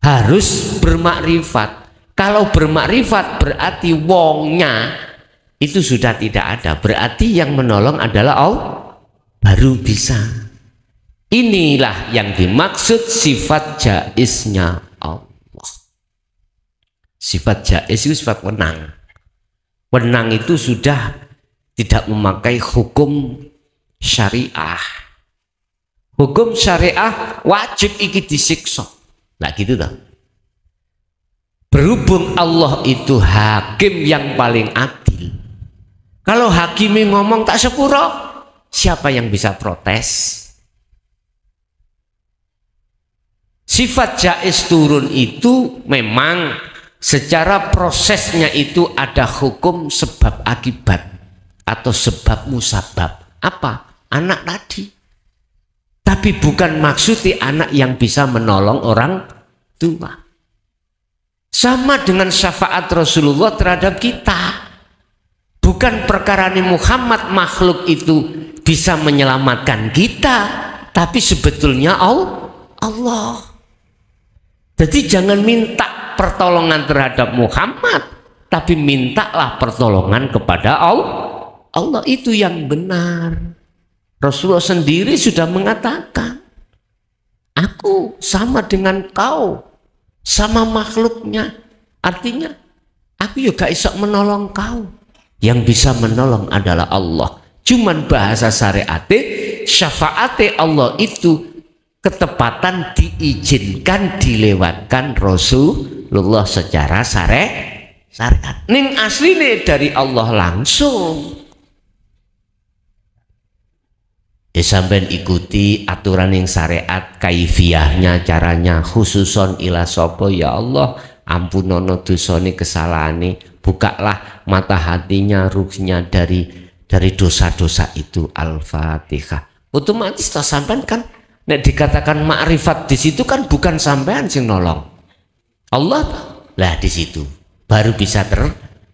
Harus bermakrifat. Kalau bermakrifat berarti wongnya itu sudah tidak ada, berarti yang menolong adalah Allah, baru bisa. Inilah yang dimaksud sifat jaiznya Allah. Sifat jaiz itu sifat wenang. Wenang itu sudah tidak memakai hukum syariah. Hukum syariah wajib iki disiksa. Nah gitu toh. Berhubung Allah itu hakim yang paling adil. Kalau hakimi ngomong tak sepuro, siapa yang bisa protes? Sifat jaiz turun itu memang secara prosesnya itu ada hukum sebab akibat atau sebab musabab. Apa? Anak tadi. Tapi bukan maksudnya anak yang bisa menolong orang tua. Sama dengan syafaat Rasulullah terhadap kita. Bukan perkara Muhammad makhluk itu bisa menyelamatkan kita, tapi sebetulnya Allah. Jadi jangan minta pertolongan terhadap Muhammad, tapi mintalah pertolongan kepada Allah. Itu yang benar. Rasulullah sendiri sudah mengatakan, aku sama dengan kau, sama makhluknya. Artinya aku juga bisa menolong kau. Yang bisa menolong adalah Allah. Cuman bahasa syariate, syafaate Allah itu ketepatan diizinkan dilewatkan Rasulullah secara syariat. Ning asline dari Allah langsung. Sampai ikuti aturan yang syariat, kaifiyahnya, caranya, khususon ila sopo ya Allah, ampunono dosane kesalahane, bukalah mata hatinya, ruhnya dari dosa-dosa itu. Al-Fatihah. Otomatis tak sampean kan, nek dikatakan makrifat di situ kan bukan sampean sing nolong, Allah lah di situ baru bisa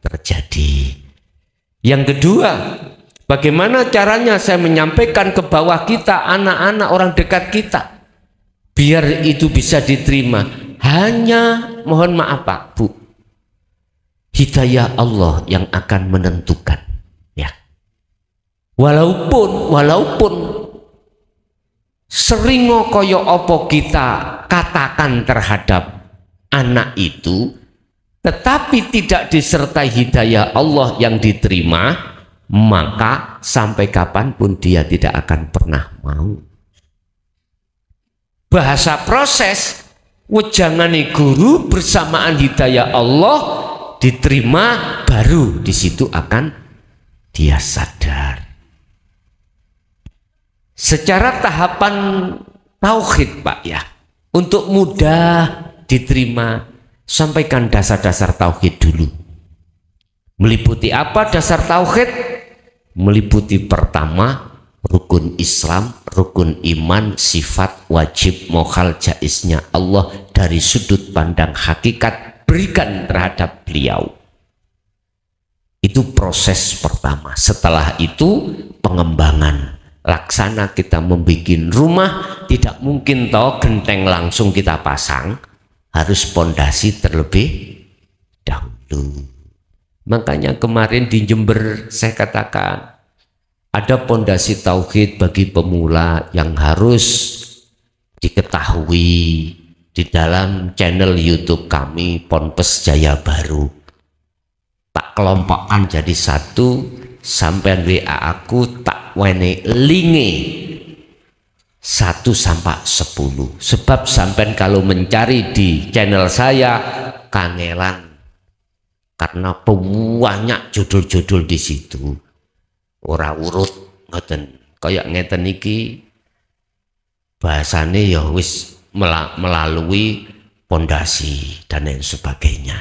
terjadi. Yang kedua, bagaimana caranya saya menyampaikan ke bawah kita, anak-anak orang dekat kita, biar itu bisa diterima? Hanya mohon maaf Pak Bu, hidayah Allah yang akan menentukan ya. Walaupun sering kaya apa kita katakan terhadap anak itu, tetapi tidak disertai hidayah Allah yang diterima, maka sampai kapanpun dia tidak akan pernah mau. Bahasa proses, wejangane guru bersamaan hidayah Allah diterima, baru di situ akan dia sadar. Secara tahapan tauhid Pak ya, untuk mudah diterima, sampaikan dasar-dasar tauhid dulu. Meliputi apa dasar tauhid? Meliputi pertama, rukun Islam, rukun iman, sifat wajib mokhal jaiznya Allah dari sudut pandang hakikat, berikan terhadap beliau. Itu proses pertama. Setelah itu pengembangan. Laksana kita membuat rumah, tidak mungkin toh genteng langsung kita pasang, harus pondasi terlebih dahulu. Makanya kemarin di Jember saya katakan ada pondasi tauhid bagi pemula yang harus diketahui di dalam channel YouTube kami Ponpes Jaya Baru. Tak kelompokkan jadi satu, sampai WA aku tak wene linge 1 sampai 10. Sebab sampai kalau mencari di channel saya kangelan karena banyak judul-judul di situ. Ora urut ngoten. Kayak ngeten iki bahasane ya wis melalui pondasi dan lain sebagainya.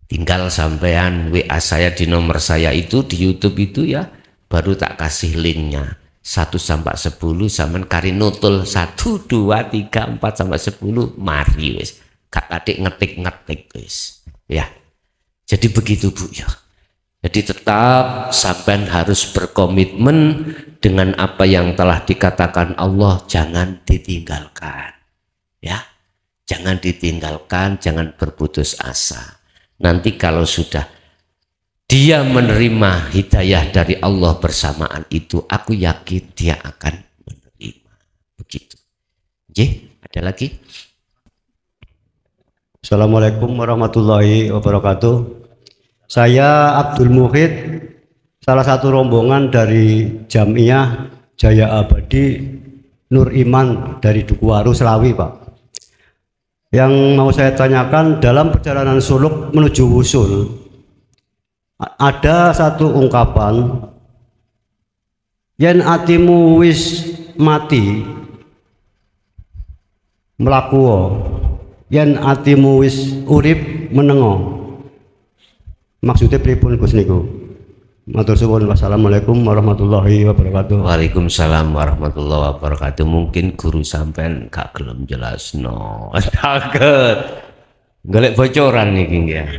Tinggal sampean WA saya di nomor saya itu di YouTube itu ya, baru tak kasih linknya 1 sampai 10, sampean kari nutul 1 2 3 4 sampai 10, mari wis gak adik ngetik wis ya. Jadi begitu Bu ya. Jadi tetap sampean harus berkomitmen dengan apa yang telah dikatakan Allah, jangan ditinggalkan ya, jangan ditinggalkan, jangan berputus asa. Nanti kalau sudah dia menerima hidayah dari Allah bersamaan itu, aku yakin dia akan menerima. Begitu. Oke, ada lagi? Assalamualaikum warahmatullahi wabarakatuh. Saya Abdul Muhid, salah satu rombongan dari Jamiah Jaya Abadi Nur Iman dari Dukuwaru, Selawi, Pak. Yang mau saya tanyakan, dalam perjalanan suluk menuju wusul ada satu ungkapan, yen atimu wis mati melaku, yen atimu wis urip menengo. Maksudnya pripun Gus niku? Matur suwun. Wassalamualaikum warahmatullahi wabarakatuh. Waalaikumsalam warahmatullahi wabarakatuh. Mungkin guru sampean gak gelem jelasno. Takut. Golek bocoran iki ya.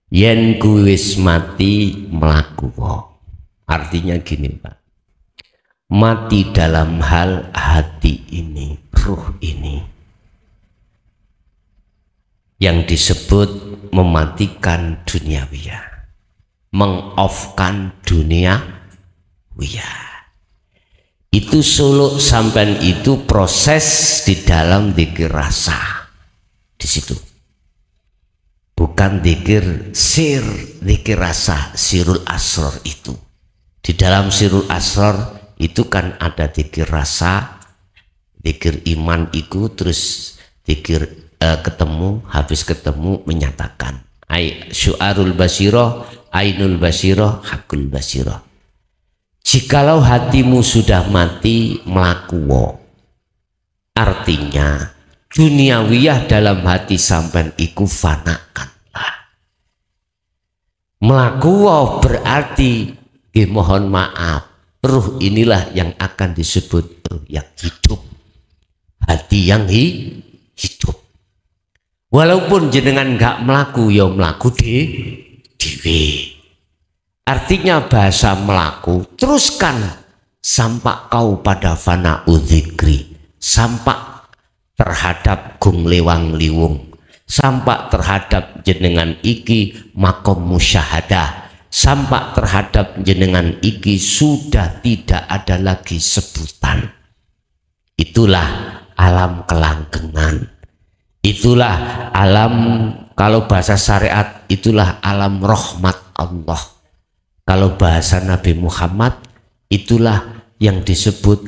Yen kuwi wis mati mlaku. Artinya gini, Pak. Mati dalam hal hati ini, ruh ini. Yang disebut mematikan duniawiyah, meng-off-kan duniawiyah. Itu suluk sampean itu proses di dalam dzikir rasa di situ. Bukan dzikir sir, dzikir rasa, sirul asrar itu. Di dalam sirul asrar itu kan ada dzikir rasa, dzikir iman itu, terus dzikir ketemu, habis ketemu menyatakan syu'arul basirah, ainul basirah, hakul basirah. Jikalau hatimu sudah mati melaku, artinya duniawiyah dalam hati sampean iku fanakanlah. Melaku berarti mohon maaf, ruh inilah yang akan disebut ruh yang hidup, hati yang hidup. Walaupun jenengan gak melaku, ya melaku dewe. Artinya bahasa melaku, teruskan sampai kau pada fana udzikri, sampai terhadap gung lewang liwung, sampai terhadap jenengan iki makom musyahadah, sampai terhadap jenengan iki sudah tidak ada lagi sebutan. Itulah alam kelanggengan. Itulah alam, kalau bahasa syariat itulah alam rahmat Allah. Kalau bahasa Nabi Muhammad itulah yang disebut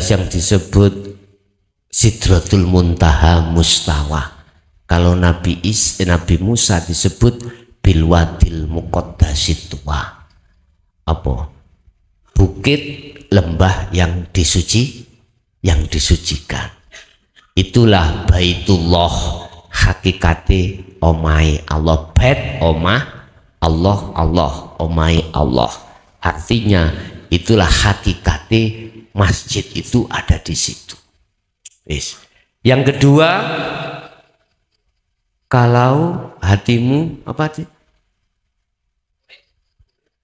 yang disebut Sidratul Muntaha Mustawa. Kalau Nabi Musa disebut Bilwadil Muqaddasitwa. Apa? Bukit lembah yang disucikan. Itulah Baitullah, hakikate omai Allah. Bait omah Allah, Allah omai Allah. Artinya itulah hakikate masjid itu ada di situ. Yang kedua, kalau hatimu apa sih?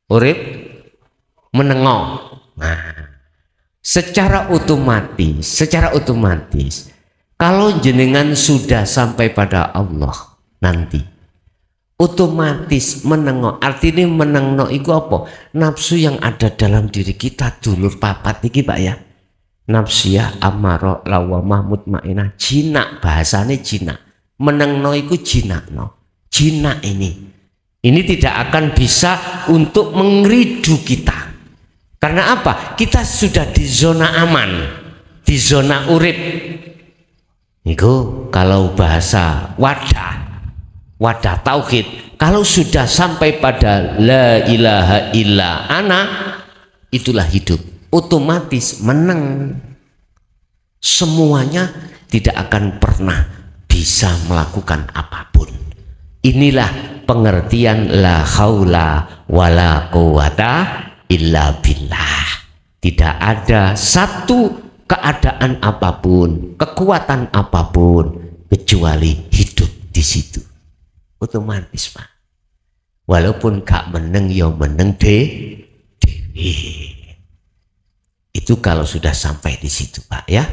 Urip menengok. Nah, secara otomatis kalau jenengan sudah sampai pada Allah nanti, otomatis menengo. Artinya menengno iku apa? Nafsu yang ada dalam diri kita dulur papat iki Pak ya. Nafsiyah, amaro, lawamah, mutmainah, jinak, bahasanya jinak. Menengno iku jinakno. Jinak ini tidak akan bisa untuk mengeridu kita. Karena apa? Kita sudah di zona aman, di zona urip. Itu kalau bahasa wadah tauhid, kalau sudah sampai pada la ilaha illa ana, itulah hidup, otomatis menang. Semuanya tidak akan pernah bisa melakukan apapun. Inilah pengertian la haula wala quwata illa billah. Tidak ada satu keadaan apapun, kekuatan apapun kecuali hidup di situ. Otomatis Pak. Walaupun gak meneng ya meneng dewi. Itu kalau sudah sampai di situ Pak ya.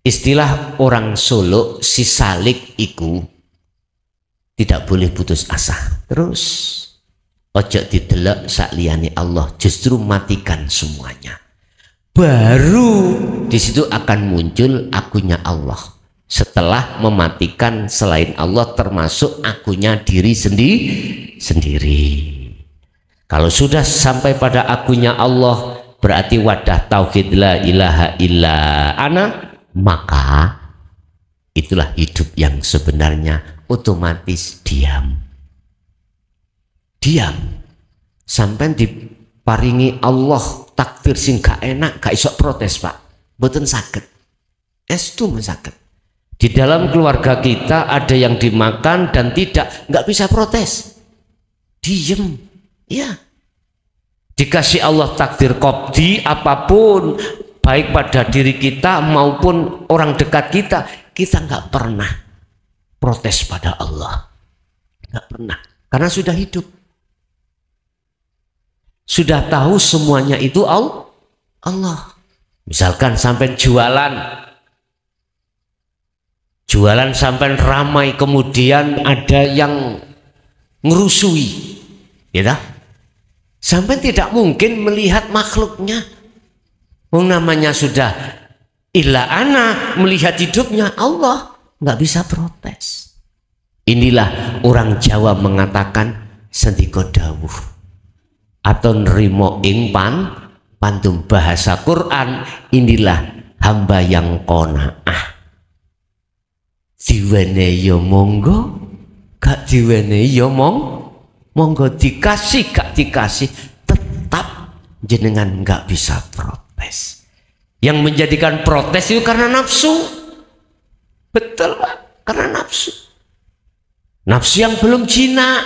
Istilah orang Solo si salik iku tidak boleh putus asa. Terus ojo didelok sak liyane Allah, justru matikan semuanya. Baru di situ akan muncul akunya Allah. Setelah mematikan selain Allah, termasuk akunya diri sendiri. Kalau sudah sampai pada akunya Allah, berarti wadah tauhid la ilaha illa ana, maka itulah hidup yang sebenarnya. Otomatis diam sampai diparingi Allah takdir sing gak enak, gak iso protes Pak, mboten saged, estu saged. Di dalam keluarga kita ada yang dimakan dan nggak bisa protes, diem ya. Dikasih Allah takdir qobdi apapun, baik pada diri kita maupun orang dekat kita nggak pernah protes pada Allah, nggak pernah, karena sudah hidup, sudah tahu semuanya itu Allah. Misalkan sampai jualan sampai ramai, kemudian ada yang ngerusui, ya, sampai tidak mungkin melihat makhluknya. Namanya sudah illa ana, melihat hidupnya Allah, nggak bisa protes. Inilah orang Jawa mengatakan sendika dawuh atau nrimo ing pantum, bahasa Quran. Inilah hamba yang qanaah, diwene ya monggo, gak diwene ya monggo, dikasih gak dikasih tetap jenengan nggak bisa protes. Yang menjadikan protes itu karena nafsu. Betul Pak, karena nafsu yang belum jinak.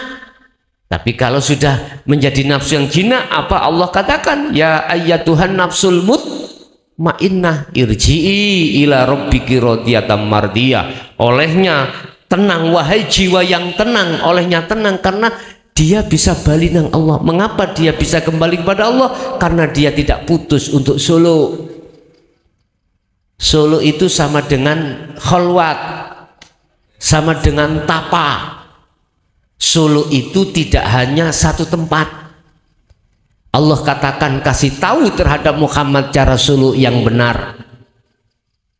Tapi kalau sudah menjadi nafsu yang jinak, apa Allah katakan? Ya ayyatuhan nafsul mutmainnah irji'i ila rabbiki radiyatan mardiyah. Olehnya tenang, wahai jiwa yang tenang, olehnya tenang karena dia bisa balik nang Allah. Mengapa dia bisa kembali kepada Allah? Karena dia tidak putus untuk solo. Solo itu sama dengan khalwat, sama dengan tapa. Solo itu tidak hanya satu tempat. Allah katakan kasih tahu terhadap Muhammad cara solo yang benar.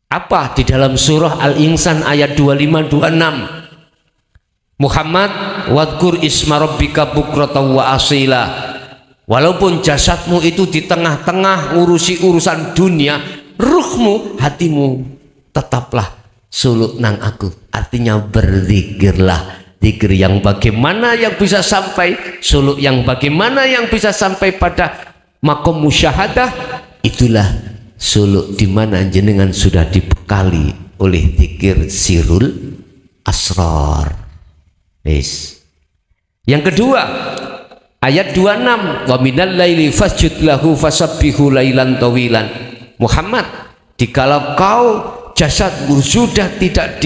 Apa? Di dalam surah Al-Insan ayat 25-26. Muhammad wadkur isma rabbika bukratan wa asila. Walaupun jasadmu itu di tengah-tengah ngurusi urusan dunia, ruhmu, hatimu tetaplah suluk nang aku. Artinya berzikirlah, zikir yang bagaimana yang bisa sampai, suluk yang bagaimana yang bisa sampai pada makom musyahadah. Itulah suluk di mana jenengan sudah dibekali oleh zikir sirul asrar. Yang kedua, ayat 26, wa minal laili fasjud lahu fasabbihu lailan tawilan. Muhammad, dikala kau jasadmu sudah tidak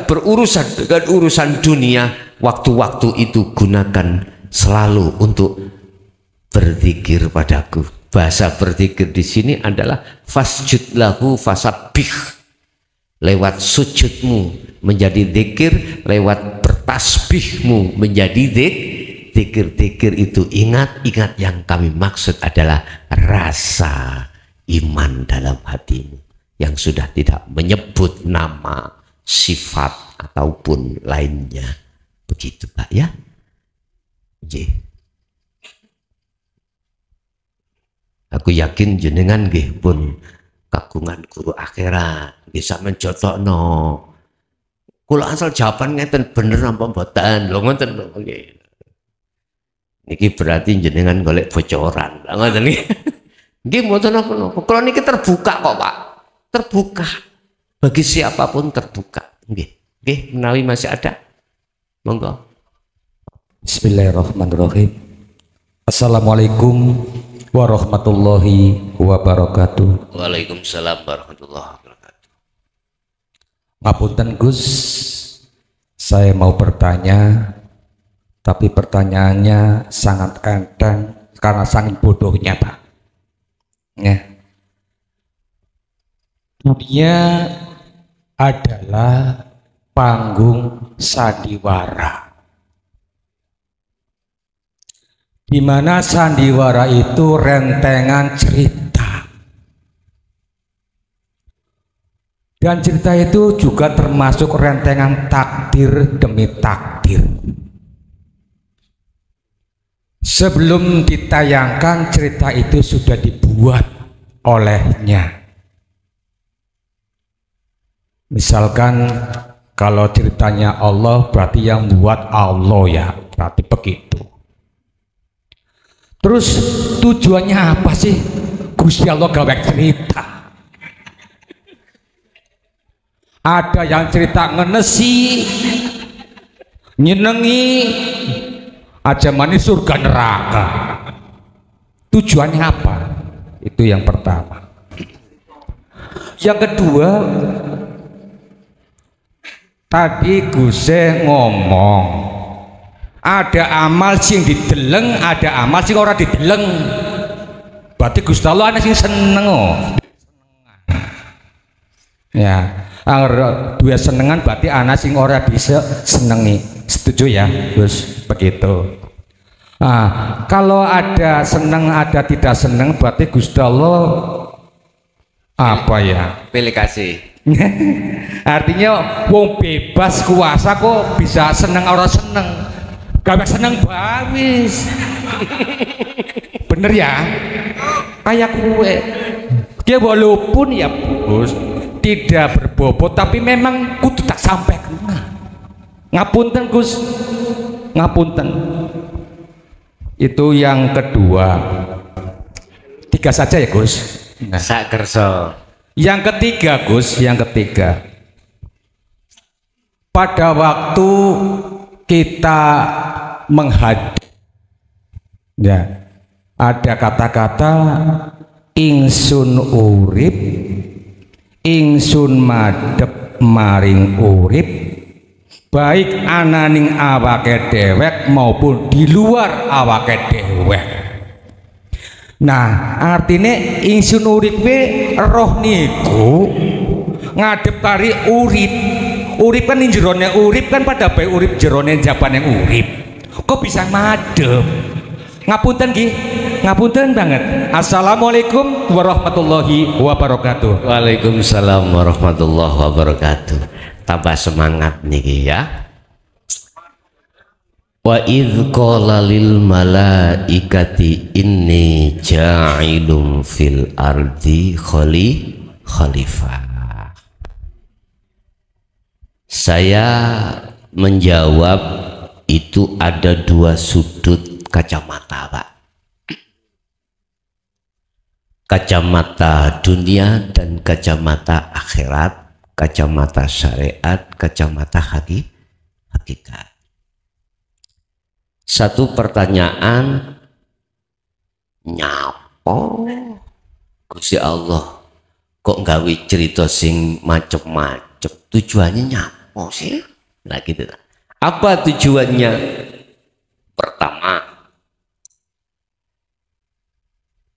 berurusan dengan urusan dunia, waktu-waktu itu gunakan selalu untuk berzikir padaku. Bahasa berzikir di sini adalah fasjud lahu fasabbih. Lewat sujudmu menjadi zikir, lewat bertasbihmu menjadi zikir itu. Ingat yang kami maksud adalah rasa iman dalam hatimu yang sudah tidak menyebut nama, sifat ataupun lainnya. Begitu Pak ya. Aku yakin jenengan nggih pun kagungan guru akhirat bisa menjotokno. Kula asal jawaban ngeten bener napa mboten? Lho ngoten lho nggih. Niki berarti jenengan golek bocoran. Ngoten nggih. Nggih mboten napa-napa. Kula niki terbuka kok, Pak. Terbuka. Bagi siapapun terbuka. Nggih. Nggih, menawi masih ada. Monggo. Bismillahirrahmanirrahim. Assalamualaikum warahmatullahi wabarakatuh. Waalaikumsalam warahmatullahi wabarakatuh. Ngapunten Gus, saya mau bertanya, tapi pertanyaannya sangat enteng karena saking bodohnya Pak. Ya. Dunia adalah panggung sandiwara, di mana sandiwara itu rentengan cerita, dan cerita itu juga termasuk rentengan takdir demi takdir. Sebelum ditayangkan, cerita itu sudah dibuat olehnya. Misalkan kalau ceritanya Allah, berarti yang buat Allah ya, berarti begitu. Terus tujuannya apa sih Gusti Allah gawe cerita? Ada yang cerita ngenesi, nyenengi, aja manis surga neraka. Tujuannya apa? Itu yang pertama. Yang kedua, tadi Gusti ngomong ada amal sing dideleng, ada amal sing ora dideleng. Berarti Gusti Allah ana sing seneng. Ya, dua senengan berarti ana sing ora bisa senengi. Setuju ya, Gus? Begitu. Nah, kalau ada seneng, ada tidak seneng, berarti Gusti Allah apa ya? Pilih kasih. Artinya wong bebas kuasa kok bisa seneng ora seneng. Gak seneng bawis. Bener ya? Kayak kue. Dia walaupun ya Bos tidak berbobot, tapi memang kudu tak sampai kena. Ngapunten Gus, ngapunten. Itu yang kedua. 3 saja ya Gus. Nah. Sak kerso. Yang ketiga Gus, yang ketiga, pada waktu kita menghadap, ya, ada kata-kata ingsun urip, ingsun madhep maring urip, baik ananing awake dewek maupun di luar awake dewek. Nah, artinya ingsun urip roh niku ngadep kari urip. Urip kan jerone urip kan pada bae urip jerone jabane urip. Kok bisa madhep? Ngapunten nggih. Ngapunten banget. Assalamualaikum warahmatullahi wabarakatuh. Waalaikumsalam warahmatullahi wabarakatuh. Tambah semangat niki ya. Wa idh qala lil malaikati inni ja'ilun fil ardi khalifah. Saya menjawab itu ada 2 sudut kacamata Pak. Kacamata dunia dan kacamata akhirat, kacamata syariat, kacamata hakikat. Satu pertanyaan, nyapo Gusti Allah kok gawe cerita sing macem-macem, tujuannya nyapo sih? Nah gitu. Apa tujuannya? Pertama,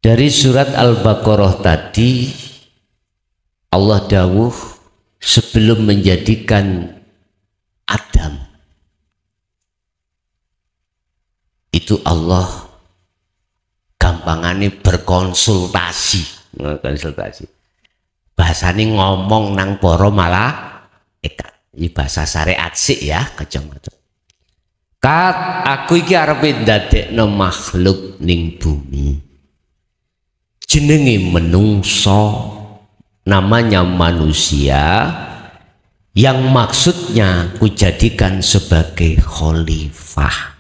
dari surat Al-Baqarah tadi Allah dawuh sebelum menjadikan Adam itu Allah gampangane berkonsultasi. Bahasane ngomong nang para malaikat. Ini bahasa syariat sih ya, kacamata. Kat aku iki arepe ndadekno makhluk ning bumi. Jenenge menungso, namanya manusia, yang maksudnya kujadikan sebagai khalifah.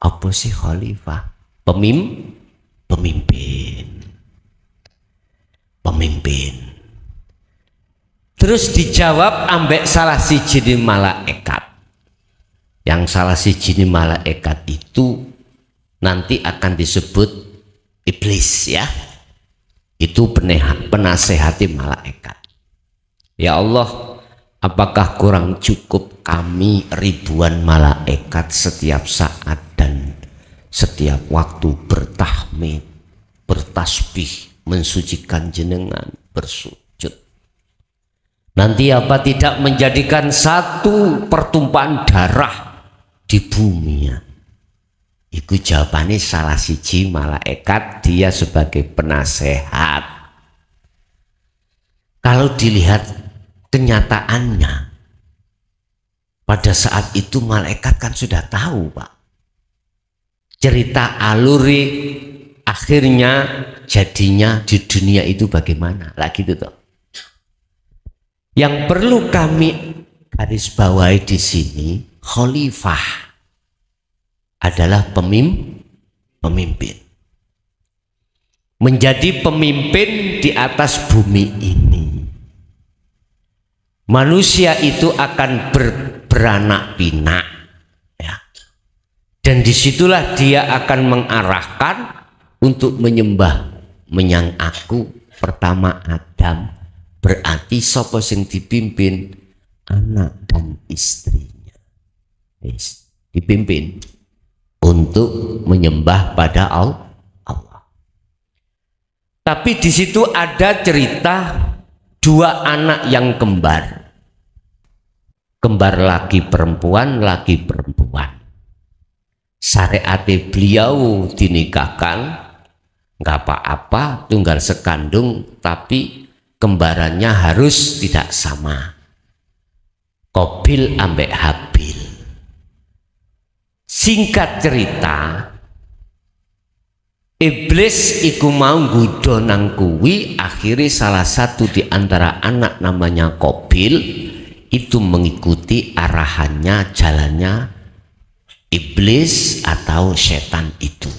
Apa sih khalifah? Pemimpin. Terus dijawab ambek salah siji malaikat. Yang salah siji malaikat itu nanti akan disebut iblis ya. Itu penasehati malaikat. Ya Allah, apakah kurang cukup kami ribuan malaikat setiap saat dan setiap waktu bertahmid, bertasbih, mensucikan jenengan, bersujud. Nanti apa tidak menjadikan satu pertumpahan darah di bumi ya? Itu jawabannya salah siji malaikat, dia sebagai penasehat. Kalau dilihat kenyataannya, pada saat itu malaikat kan sudah tahu Pak. Cerita aluri akhirnya jadinya di dunia itu bagaimana? Lagi itu toh. Yang perlu kami garis bawahi di sini, khalifah adalah pemimpin. Menjadi pemimpin di atas bumi ini. Manusia itu akan beranak pinak ya. Dan disitulah dia akan mengarahkan untuk menyembah menyang aku. Pertama Adam, berarti sapa sing dipimpin? Anak dan istrinya. Yes. Dipimpin untuk menyembah pada Allah. Tapi di situ ada cerita dua anak yang kembar. Kembar laki perempuan. Syariat beliau dinikahkan, nggak apa-apa, tunggal sekandung, tapi kembarannya harus tidak sama. Qabil ambek Habil. Singkat cerita, iblis iku mau nggodha nang kuwi, akhirnya salah satu di antara anak namanya Qabil itu mengikuti arahannya, jalannya iblis atau setan itu.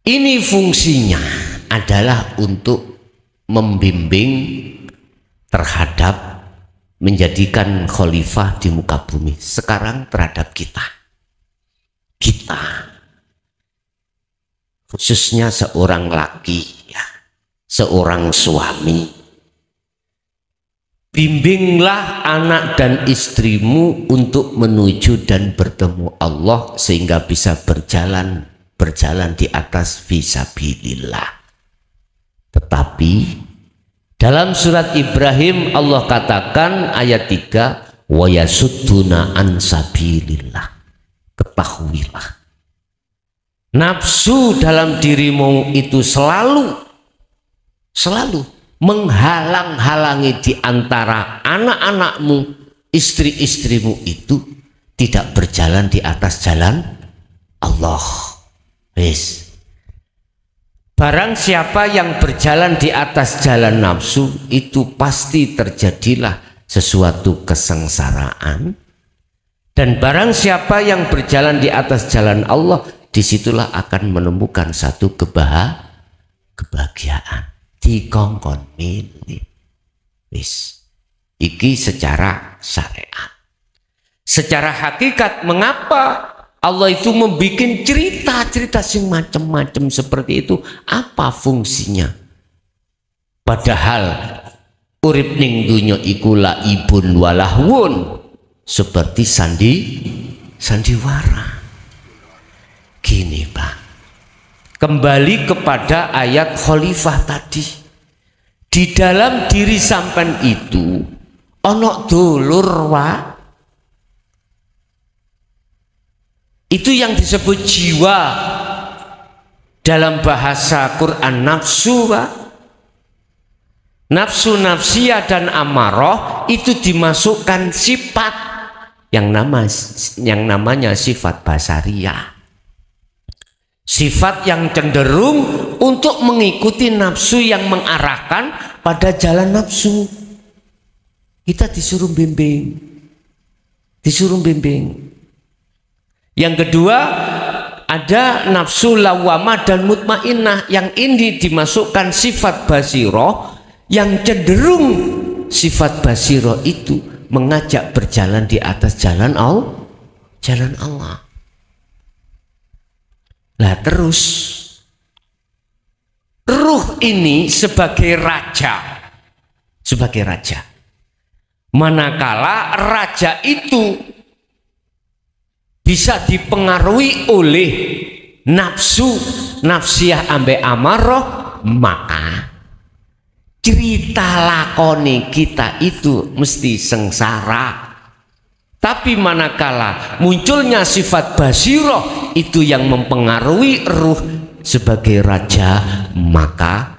Ini fungsinya adalah untuk membimbing terhadap menjadikan khalifah di muka bumi. Sekarang terhadap kita khususnya seorang laki ya, seorang suami, bimbinglah anak dan istrimu untuk menuju dan bertemu Allah sehingga bisa berjalan di atas fisabilillah. Tetapi dalam surat Ibrahim Allah katakan ayat 3, wa yasudduna an sabilillah. Ketahuilah, nafsu dalam dirimu itu selalu menghalang-halangi di antara anak-anakmu, istri-istrimu itu tidak berjalan di atas jalan Allah. Wis. Barang siapa yang berjalan di atas jalan nafsu, itu pasti terjadilah sesuatu kesengsaraan. Dan barang siapa yang berjalan di atas jalan Allah, disitulah akan menemukan satu kebahagiaan. Dikongkon milih. Wis. Iki secara syariat. Secara hakikat, mengapa Allah itu membuat cerita-cerita sing macam-macam seperti itu? Apa fungsinya? Padahal urip ning dunya iku laibun walahwun, seperti sandiwara. Gini Pak, kembali kepada ayat khalifah tadi. Di dalam diri sampean itu ono dulur wa. Itu yang disebut jiwa. Dalam bahasa Quran nafsu, Pak. Nafsu, nafsiyah dan amarah itu dimasukkan sifat yang namanya sifat basariyah. Sifat yang cenderung untuk mengikuti nafsu yang mengarahkan pada jalan nafsu. Kita disuruh bimbing. Disuruh bimbing. Yang kedua, ada nafsu lawamah dan mutmainnah, yang ini dimasukkan sifat basiroh, yang cenderung sifat basiroh itu mengajak berjalan di atas jalan Allah. Lah terus ruh ini sebagai raja, manakala raja itu bisa dipengaruhi oleh nafsu, nafsiyah ambe amarah, maka cerita lakoni kita itu mesti sengsara. Tapi manakala munculnya sifat basiroh itu yang mempengaruhi ruh sebagai raja, maka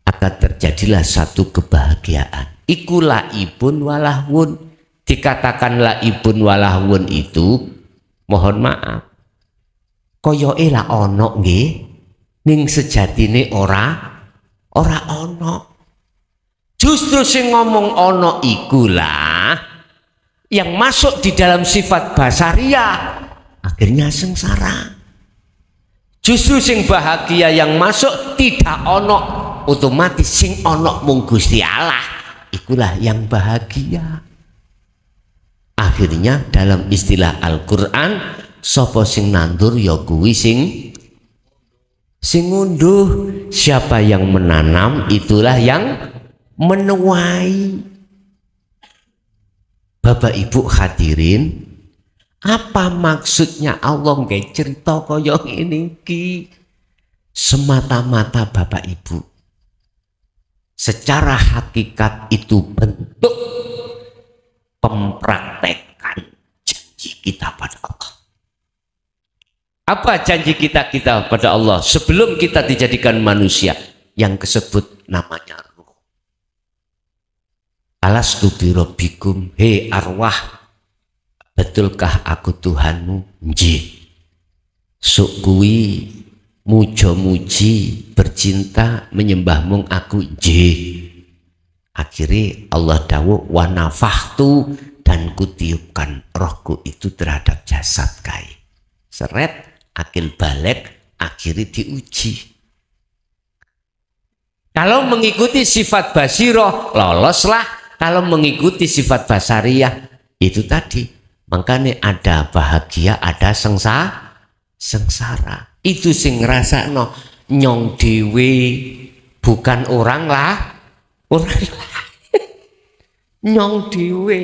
akan terjadilah satu kebahagiaan. Iku laibun walahwun. Dikatakan laibun walahwun itu, mohon maaf, koyoke la ono nggih, ning sejatine ora ono. Justru sing ngomong ono ikulah yang masuk di dalam sifat basariyah, akhirnya sengsara. Justru sing bahagia yang masuk tidak ono, otomatis sing ono mung Gusti Allah, ikulah yang bahagia. Akhirnya dalam istilah Al-Quran, sapa sing nandur ya kuwi sing ngunduh. Siapa yang menanam itulah yang menuai. Bapak Ibu hadirin, apa maksudnya Allah nggak cerita kaya ini ki? Semata-mata Bapak Ibu, secara hakikat itu bentuk pempraktekan janji kita pada Allah. Apa janji kita pada Allah sebelum kita dijadikan manusia? Yang disebut namanya ruh. Alastu birabbikum, hei arwah, betulkah aku Tuhanmu? Nggih. Sok kuwi muja-muji, bercinta, menyembah mung aku, nggih. Akhirnya Allah dawuh wa nafahtu, dan kutiupkan rohku itu terhadap jasad kai. Seret, akil balik, akhirnya diuji. Kalau mengikuti sifat basiroh, loloslah. Kalau mengikuti sifat basariyah, itu tadi. Makanya ada bahagia, ada sengsara. Itu sing ngrasakno nyong dewe, bukan orang lain. Nyong dewe,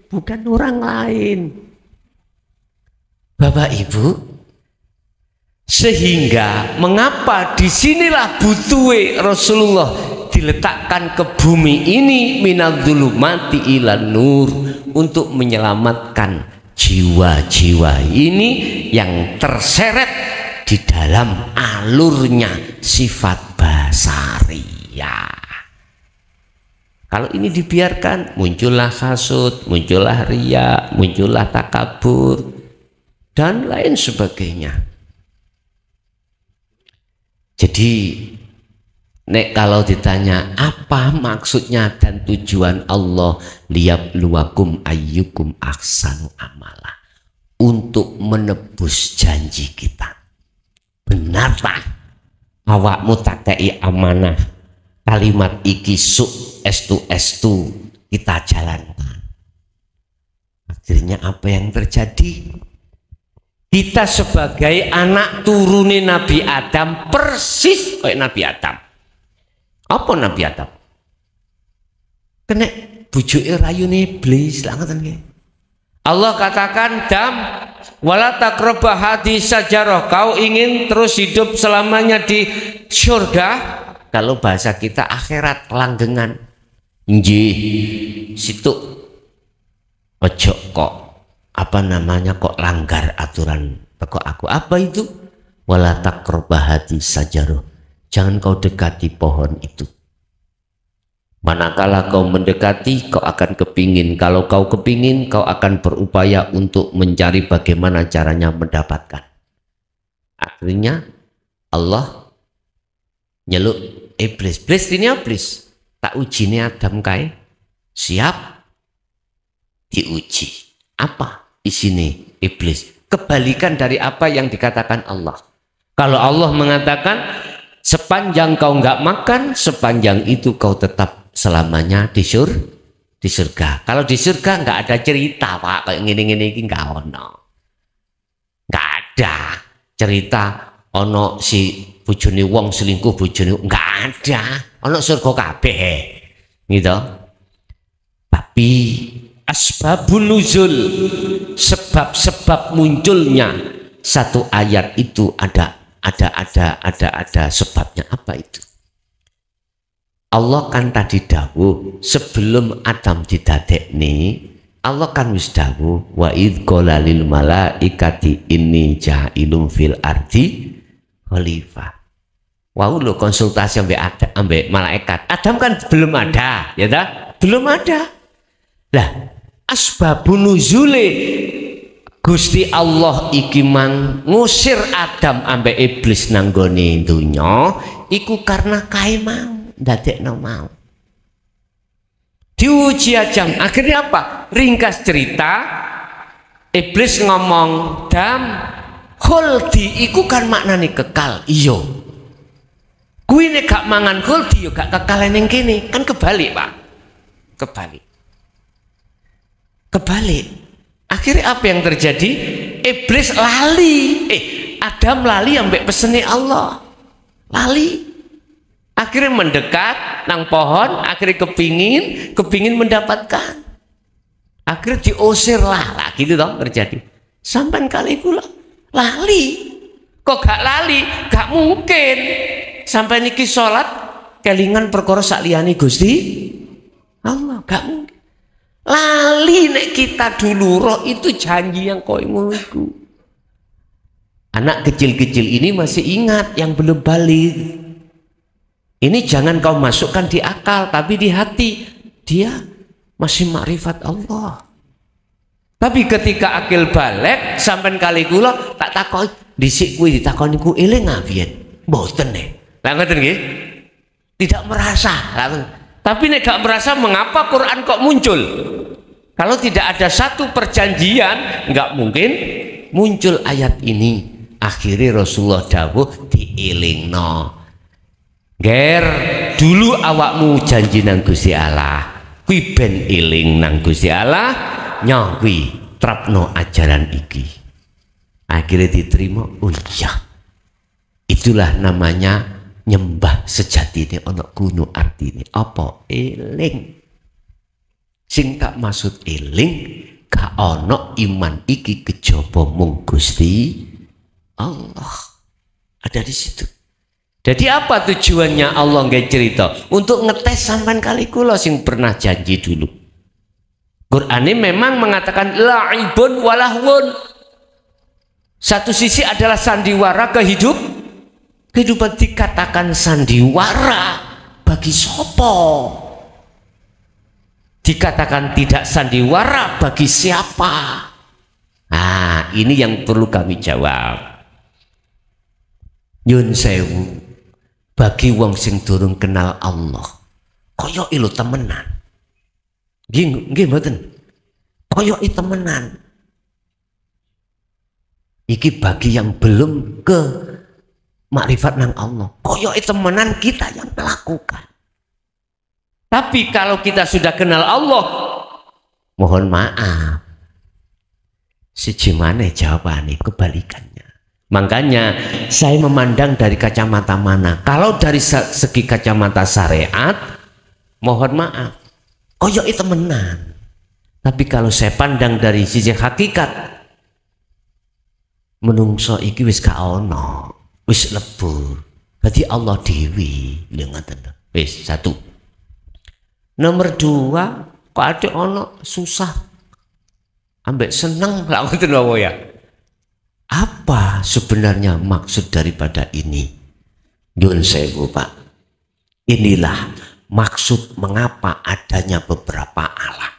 bukan orang lain. Bapak Ibu, sehingga mengapa disinilah butuhe Rasulullah diletakkan ke bumi ini, minadzulumati ilan nur, untuk menyelamatkan jiwa-jiwa ini yang terseret di dalam alurnya sifat basariyah. Kalau ini dibiarkan, muncullah hasud, muncullah riya, muncullah takabur, dan lain sebagainya. Jadi nek kalau ditanya apa maksudnya dan tujuan Allah, liyabluwakum ayyukum ahsanu amala, untuk menebus janji kita. Benar tak awakmu tak kei amanah kalimat iki suk estu kita jalankan. Akhirnya apa yang terjadi? Kita sebagai anak turune Nabi Adam persis kayak Nabi Adam. Apa Nabi Adam? Kena bujuke rayune iblis lah ngoten nggih. Allah katakan dam wala taqrabah hadis sajarah, kau ingin terus hidup selamanya di surga. Kalau bahasa kita akhirat langgengan. Nggih, situ ojo kok apa namanya kok langgar aturan teko aku. Apa itu? Wala taqrabahati sajaroh. Jangan kau dekati pohon itu. Manakala kau mendekati, kau akan kepingin. Kalau kau kepingin, kau akan berupaya untuk mencari bagaimana caranya mendapatkan. Akhirnya Allah nyeluk iblis. Iblis. Tak uji ini Adam kai. Siap diuji. Apa isine iblis? Kebalikan dari apa yang dikatakan Allah. Kalau Allah mengatakan sepanjang kau nggak makan, sepanjang itu kau tetap selamanya di surga. Kalau di surga nggak ada cerita Pak, kayak gini nggak ono, nggak ada cerita ono si bojone wong selingkuh bojone, nggak ada, ono surga kabeh gitu. Tapi asbabun nuzul, sebab-sebab munculnya satu ayat itu ada sebabnya. Apa itu? Allah kan tadi dawuh sebelum Adam didadekne, Allah kan wis dawuh wa id qala lil malaikati inni ja'ilun fil ardi khalifah. Wau lo konsultasi ambek malaikat. Adam kan belum ada, ya ta? Belum ada. Lah, asbabun nuzule Gusti Allah iki mang ngusir Adam ambek iblis nang gone donya iku karena kae mau ndadekno mau diuji ajang. Akhirnya apa? Ringkas cerita, iblis ngomong dam khuldi iku kan maknane kekal. Iya, kuwi nek gak mangan khuldi yo gak kekal ning kene. Kan kebalik Pak, kebalik. Akhirnya apa yang terjadi? Iblis lali, Adam lali ambek pesene Allah, lali. Akhirnya mendekat nang pohon, akhirnya kepingin mendapatkan. Akhirnya diusir lah gitu toh terjadi. Sampai kali kula lali. Kok gak lali? Gak mungkin. Sampai niki sholat kelingan perkara sak liyane Gusti Allah, gak mungkin. Lali nek kita dulu roh itu janji yang koyo ngono iku. Anak kecil-kecil ini masih ingat yang belum balik. Ini jangan kau masukkan di akal, tapi di hati. Dia masih makrifat Allah. Tapi ketika akil balik, sampai kali kula tak takoi dhisik kuwi ditakoni ku eling ngabiyen. Mboten nek. Lah ngoten nggih. Tidak merasa. Tapi nek gak merasa, mengapa Quran kok muncul? Kalau tidak ada satu perjanjian, nggak mungkin muncul ayat ini. Akhirnya Rasulullah dawuh dielingno. Ger, dulu awakmu janji nang Gusti Allah, kuwi ben eling nang Gusti Allah, nyawi trapno ajaran iki. Akhirnya diterima. Oh iya, itulah namanya nyembah sejati ini. Ono kuno artine apa? Eling. Sing tak maksud eling, ka ono iman iki kejaba mung Gusti Allah. Ada di situ. Jadi apa tujuannya Allah nggak cerita? Untuk ngetes sampan kali kula sing pernah janji dulu. Quran ini memang mengatakan la'ibun walahwun. Satu sisi adalah sandiwara kehidupan dikatakan sandiwara bagi sopo. Dikatakan tidak sandiwara bagi siapa? Nah, ini yang perlu kami jawab. Nyun sewu. Bagi wong sing durung kenal Allah, koyo ilu temenan. Nggih mboten. Koyo temenan. Iki bagi yang belum ke makrifat nang Allah. Koyo temenan kita yang melakukan. Tapi kalau kita sudah kenal Allah, mohon maaf. Siji maneh jawabane kebalikannya. Makanya saya memandang dari kacamata mana. Kalau dari segi kacamata syariat, mohon maaf, koyo itu temenan. Tapi kalau saya pandang dari sisi hakikat, menungso iki wis gak ono, wis lebur. Jadi Allah dewi ngoten. Wis satu. Nomor dua, kok ada ono susah ambek seneng lah ngoten wae ya. Apa sebenarnya maksud daripada ini? Nyun sewu Pak. Inilah maksud mengapa adanya beberapa alam.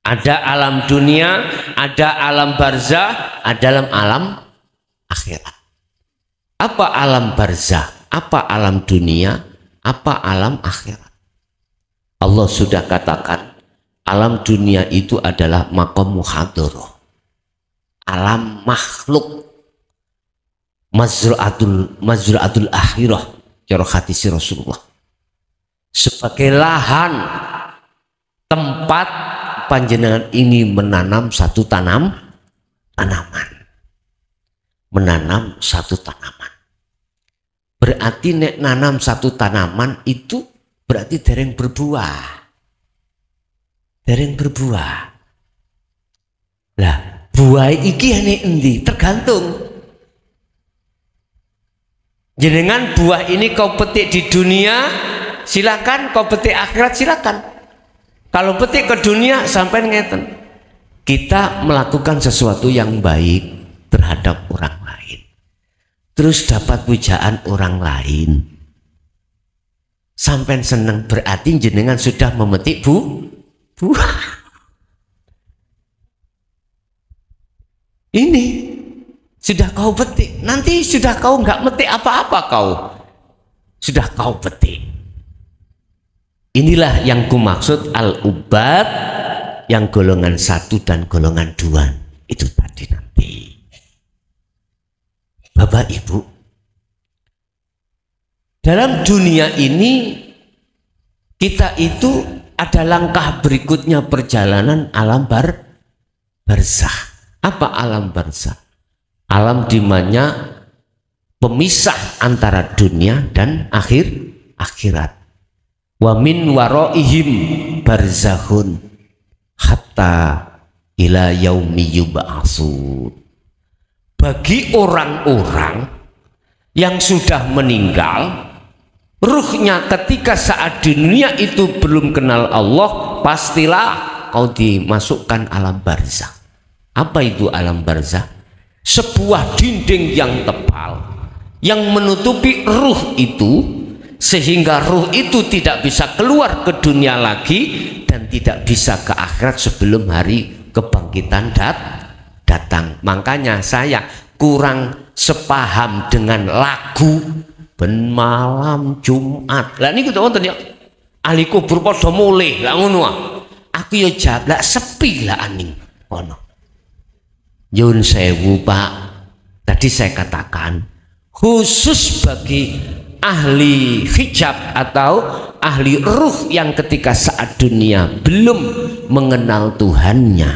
Ada alam dunia, ada alam barzah, ada alam akhirat. Apa alam barzah? Apa alam dunia? Apa alam akhirat? Allah sudah katakan alam dunia itu adalah maqam muhadharah. Alam makhluk, mazra'atul akhirah, cara hadis Rasulullah, sebagai lahan tempat panjenengan ini menanam satu tanaman, menanam satu tanaman. Berarti nek nanam satu tanaman itu berarti dereng berbuah, Lah, buah iki ane endi? Tergantung. Jenengan buah ini kau petik di dunia, silakan. Kau petik akhirat, silakan. Kalau petik ke dunia, sampai ngeten. Kita melakukan sesuatu yang baik terhadap orang lain, terus dapat pujaan orang lain, sampai seneng, berarti jenengan sudah memetik buah. Ini sudah kau petik, nanti sudah kau nggak metik apa-apa, kau sudah kau petik. Inilah yang kumaksud al-ubad yang golongan 1 dan golongan 2 itu tadi nanti. Bapak Ibu, dalam dunia ini kita itu ada langkah berikutnya perjalanan alam barzah. Apa alam barzah? Alam di mana pemisah antara dunia dan akhirat. Wa min waraihim barzahun hatta ila yaumi yub'atsun. Bagi orang-orang yang sudah meninggal, ruhnya ketika saat dunia itu belum kenal Allah, pastilah kau dimasukkan alam barzah. Apa itu alam barzah? Sebuah dinding yang tebal yang menutupi ruh itu, sehingga ruh itu tidak bisa keluar ke dunia lagi dan tidak bisa ke akhirat sebelum hari kebangkitan datang. Makanya saya kurang sepaham dengan lagu ben malam Jumat. Lah niku wonten ya. Ahli kubur padha mulih lah ngono. Aku ya jawab lah sepi lah aning ono. Nyun sewu Pak, tadi saya katakan khusus bagi ahli hijab atau ahli ruh yang ketika saat dunia belum mengenal Tuhannya,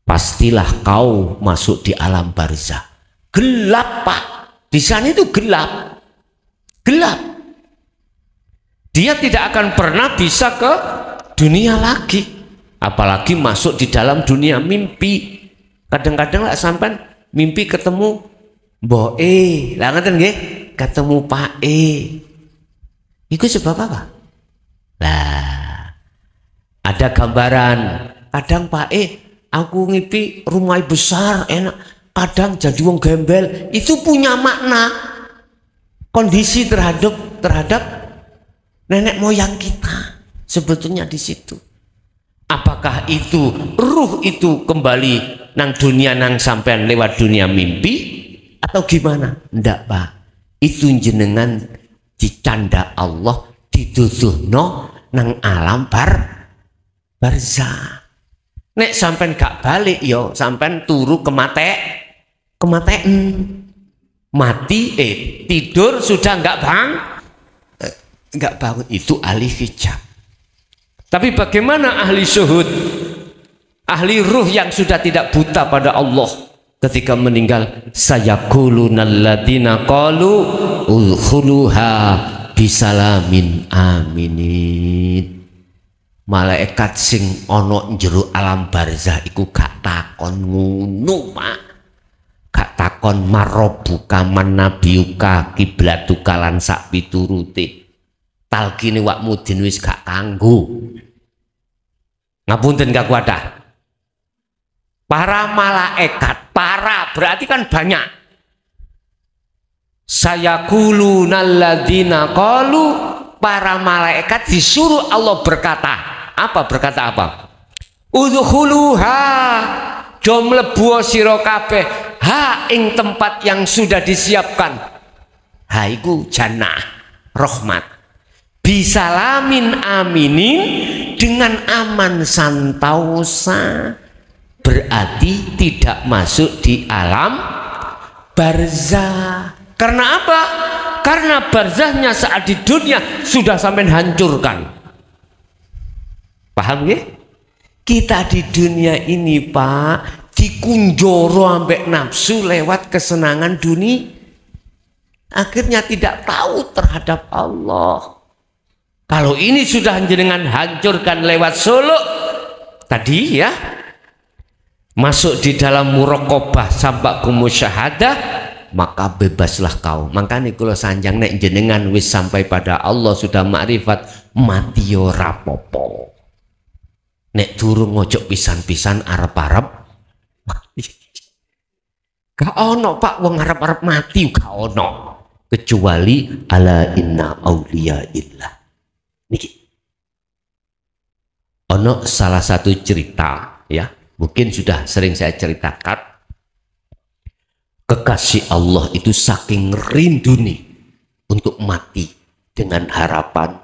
pastilah kau masuk di alam barzah. Gelap Pak, di sana itu gelap. Dia tidak akan pernah bisa ke dunia lagi, apalagi masuk di dalam dunia mimpi. Kadang-kadang lah sampai mimpi ketemu Mbok lah ngeten nggih, ketemu Pak Iku sebab apa? Lah ada gambaran, kadang Pak aku ngipi rumah besar enak, kadang jadi wong gembel. Itu punya makna kondisi terhadap nenek moyang kita sebetulnya di situ. Apakah itu ruh itu kembali nang dunia nang sampean lewat dunia mimpi atau gimana? Ndak Pak, itu jenengan dicanda Allah dituduhno nang alam barzah. Nek sampean gak balik yo sampean turu kematen mati tidur sudah nggak bangun. Itu ahli hijab. Tapi bagaimana ahli syuhud, ahli ruh yang sudah tidak buta pada Allah ketika meninggal? Sayaqulunal ladzina qalu udkhuluha bisalamin aminin. Malaikat sing ana njero alam barzah iku gak takon ngono Pak, gak takon marobuka manabiuka kiblatuka lan sak piturute. Talkine wak mudin wis gak kanggo. Ngapunten Kak Wadah. para malaikat, para berarti kan banyak. Sayaquluna alladzina qalu, para malaikat disuruh Allah berkata. Apa berkata apa? Udkhuluha, do mlebu sira kabeh ha ing tempat yang sudah disiapkan. Ha iku jannah, rahmat. Bisalamin aminin, dengan aman santausa, berarti tidak masuk di alam barzah. Karena apa? Karena barzahnya saat di dunia sudah sampai hancurkan. Paham ya? Kita di dunia ini Pak dikunjoro ambek nafsu lewat kesenangan dunia, akhirnya tidak tahu terhadap Allah. Kalau ini sudah jenengan hancurkan lewat suluk tadi ya, masuk di dalam muraqabah sampai ke musyahadah, maka bebaslah kau. Makanya kalau sanjang nek jenengan wis sampai pada Allah sudah makrifat, mati yo rapopo. Nek durung ngojok pisan-pisan arep-arep mati. Gak ono Pak wong arep-arep mati, gak ono. Kecuali ala inna auliya illah. Niki. Ono salah satu cerita ya, mungkin sudah sering saya ceritakan. Kekasih Allah itu saking rinduni untuk mati dengan harapan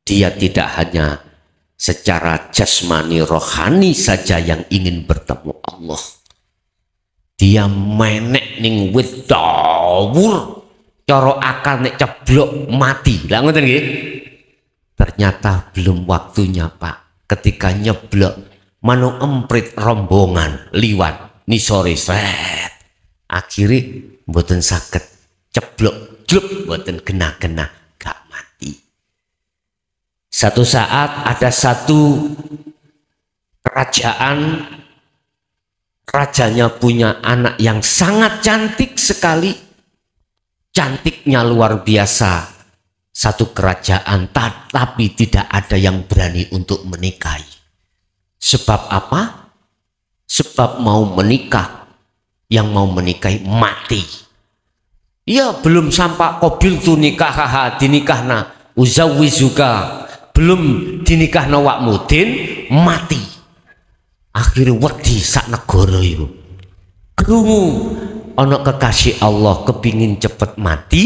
dia tidak hanya secara jasmani rohani saja yang ingin bertemu Allah. Dia menek ning wit dawur, cara akal nek ceblok mati. Lah ngoten nggih. Ternyata belum waktunya Pak. Ketika nyeblok manu emprit rombongan liwat nisore sret. Akhirnya mboten saged ceblok jlup, mboten kena-kena, gak mati. Satu saat ada satu kerajaan, rajanya punya anak yang sangat cantik sekali, cantiknya luar biasa. Satu kerajaan, tapi tidak ada yang berani untuk menikahi. Sebab apa? Sebab mau menikah, yang mau menikahi mati. Ya belum sampai kobil tu nikah, dinikahna uzawizuka, belum dinikahna wak mudin mati. Akhirnya wedi sak negara itu. Krungu ana kekasih Allah kepingin cepet mati,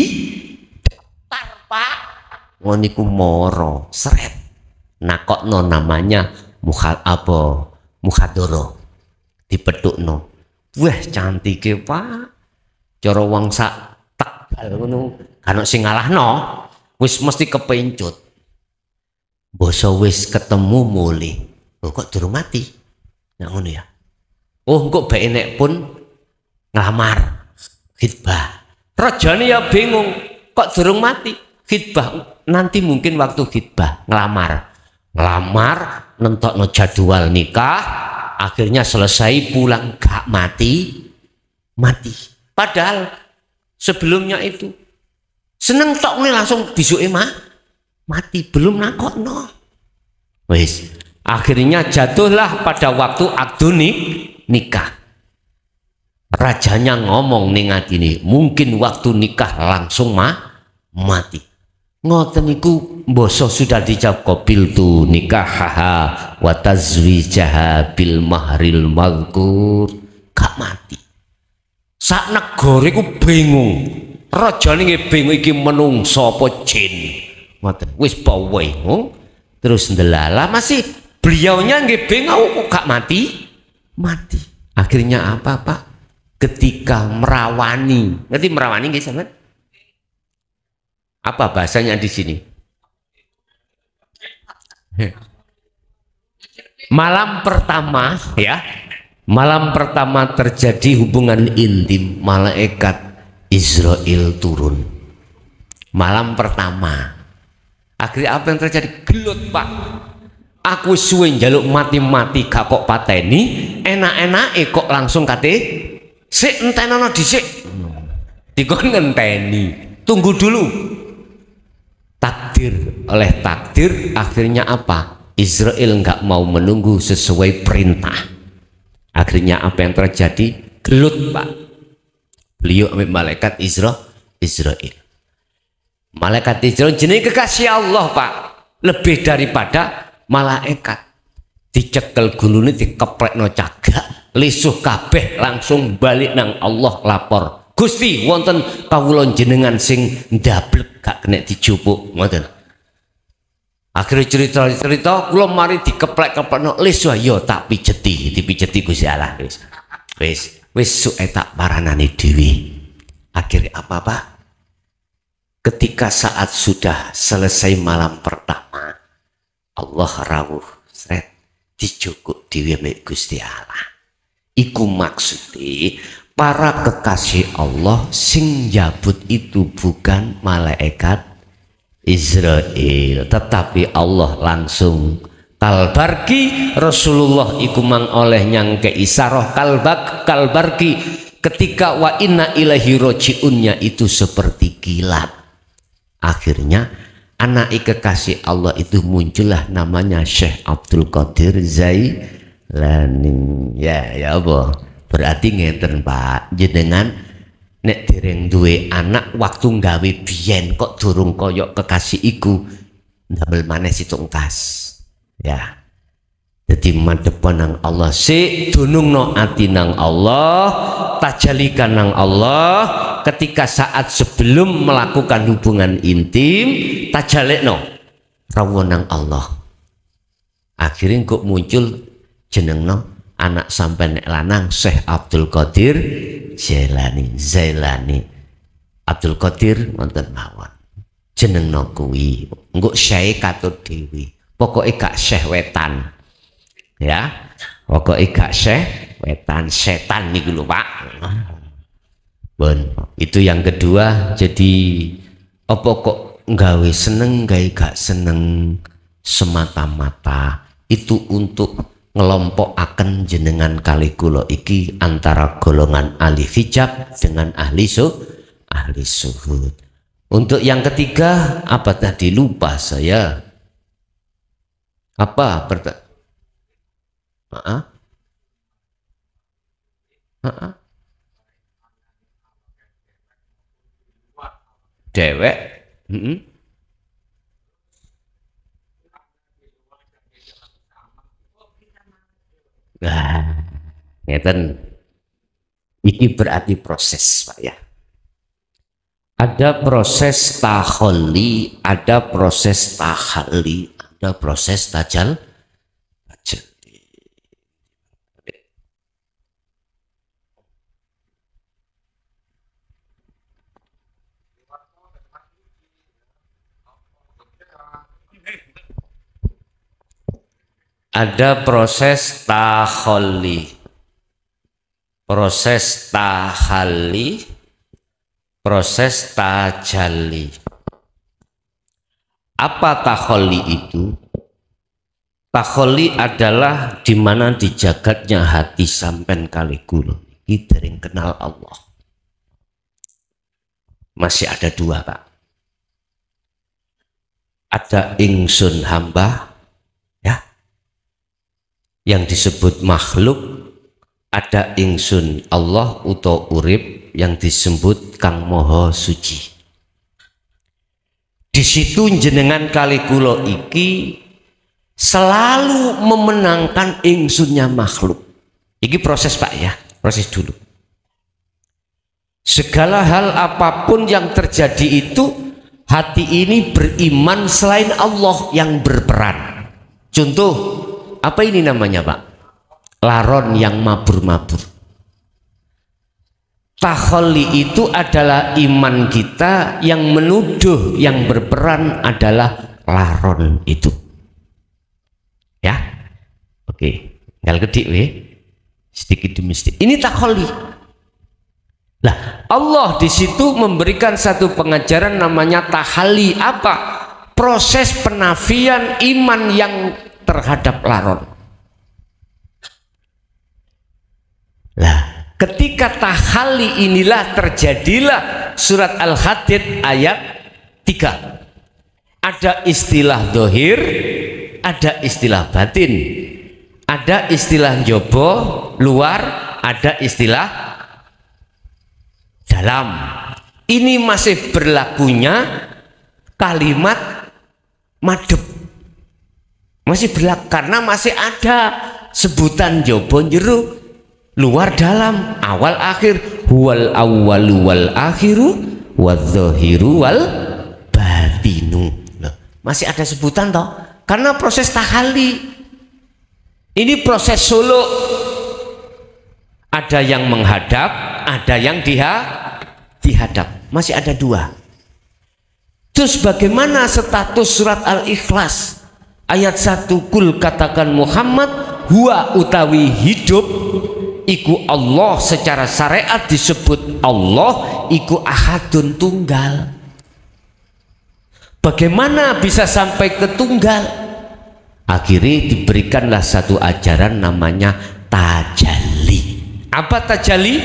daftar Pak. Ngoniku moro seret. Nakokno namanya mukhadoro. Dipethukno. Wah cantike Pak. Cara wong sak Tegal ngono, kan sing ngalahno, wis mesti kepencut. Boso wis ketemu mulih. Oh kok durung mati? Nah ngono ya. Oh kok bae nek pun nglamar khitbah. Rajane ya bingung, kok durung mati? Khitbah nanti mungkin waktu khitbah ngelamar nentokno jadwal nikah, akhirnya selesai pulang gak mati. Padahal sebelumnya itu seneng tok nih langsung bisuke mati, belum nakokno. Wis akhirnya jatuhlah pada waktu akdu nikah. Rajanya ngomong ning atine, mungkin waktu nikah langsung mati. Ngoten niku mbasa sudah dijawab qabil tu nikahaha wa tazwijaha bil mahril mazkur, gak mati. Sak negara iku bingung. Rajane nggih bingung iki menungso apa jin. Ngoten. Wis bingung. Terus ndelala masih beliaunya nggih bingung kok gak mati. Akhirnya apa, Pak? Ketika merawani. Ngerti merawani nggih sampean? Apa bahasanya di sini? Malam pertama ya. Malam pertama terjadi hubungan intim, malaikat Israel turun. Malam pertama. Akhirnya apa yang terjadi? Gelut Pak. Aku suwe njaluk mati-mati gak kok pateni, enak-enake kok langsung kate sik entenono dhisik. Dikon ngenteni. Tunggu dulu. Takdir oleh takdir akhirnya apa? Israel nggak mau menunggu sesuai perintah. Akhirnya apa yang terjadi? Gelut Pak. Beliau ambil malaikat Israel. Malaikat Israel jenis kekasih Allah Pak. Lebih daripada malaikat. Dicekel gulune dikeprek no cagak. Lisuh kabeh langsung balik nang Allah lapor. Gusti wonten kawula jenengan sing ndablek gak kena dijupuk ngoten. Akhirnya cerita kula mari dikeplek-keplekno lisuh yo tak dipijeti Gusti Allah wis suke tak paranane dhewe. Akhirnya apa Pak? Ketika saat sudah selesai malam pertama Allah rawuh sret dijukuk dhewe mek Gusti Allah. Iku maksudnya para kekasih Allah sing jabut itu bukan malaikat Israel, tetapi Allah langsung kalbarki. Rasulullah iku mang oleh nyangke isarah kalbarki ketika wa inna ilahi rojiunnya itu seperti kilat. Akhirnya anak kekasih Allah itu muncullah namanya Syekh Abdul Qadir Jailani. Ya apa? Berarti ngeten Pak, jenengan nek dereng duwe anak waktu nggawe biyen kok durung koyok kekasih iku ndamel maneh situngkas. Ya. Jadi madhepan nang Allah sik dunungno ati nang Allah, tajalikan nang Allah. Ketika saat sebelum melakukan hubungan intim tajalekno rawuh nang Allah. Akhirnya kok muncul jenengno anak sampai nek lanang Syekh Abdul Qadir Jailani. Abdul Qadir wonten mawon jenengno kuwi engko Syekh katut dhewe pokoke gak Syekh wetan ya, pokoke gak Syekh wetan setan niku lho Pak. Bon, itu yang kedua. Jadi apa kok nggawe seneng gawe gak seneng semata-mata itu untuk ngelompokaken jenengan kali kula iki antara golongan ahli hijab dengan ahli suhud. Untuk yang ketiga apa tadi lupa saya? Apa dewek ngeten iki berarti proses Pak ya. Ada proses taholli, ada proses tahalli, ada proses tajal. Ada proses taholli, proses tahalli, proses tajalli. Apa taholli itu? Taholli adalah di mana di jagatnya hati sampean kali kula iki dereng kenal Allah. Masih ada dua Pak. Ada ingsun hamba yang disebut makhluk, ada ingsun Allah utawa urip yang disebut Kang Moho Suci. Di situ jenengan kali kula iki selalu memenangkan ingsunnya makhluk. Iki proses Pak ya, proses dulu. Segala hal apapun yang terjadi itu hati ini beriman selain Allah yang berperan. Contoh apa ini namanya Pak? Laron yang mabur-mabur. Taholli itu adalah iman kita yang menuduh yang berperan adalah laron itu. Ya, oke. Tinggal kedik sedikit demi sedikit. Ini taholli. Lah, Allah di situ memberikan satu pengajaran namanya tahalli. Apa? Proses penafian iman yang terhadap laron. Lah, ketika tahalli inilah terjadilah surat Al-Hadid ayat 3. Ada istilah dohir, ada istilah batin. ada istilah jobo luar, ada istilah dalam. Ini masih berlakunya kalimat madhep, masih berlaku karena masih ada sebutan jobo jero, luar dalam, awal akhir, huwal awwalu wal akhiru wadzahiru wal batinu. Masih ada sebutan toh, karena proses tahalli ini proses suluk, ada yang menghadap, ada yang dihadap, masih ada dua. Terus bagaimana status surat Al-Ikhlas ayat 1, kul katakan Muhammad huwa utawi hidup iku Allah, secara syariat disebut Allah iku ahadun tunggal. Bagaimana bisa sampai ke tunggal? Akhirnya diberikanlah satu ajaran namanya tajalli. Apa tajalli?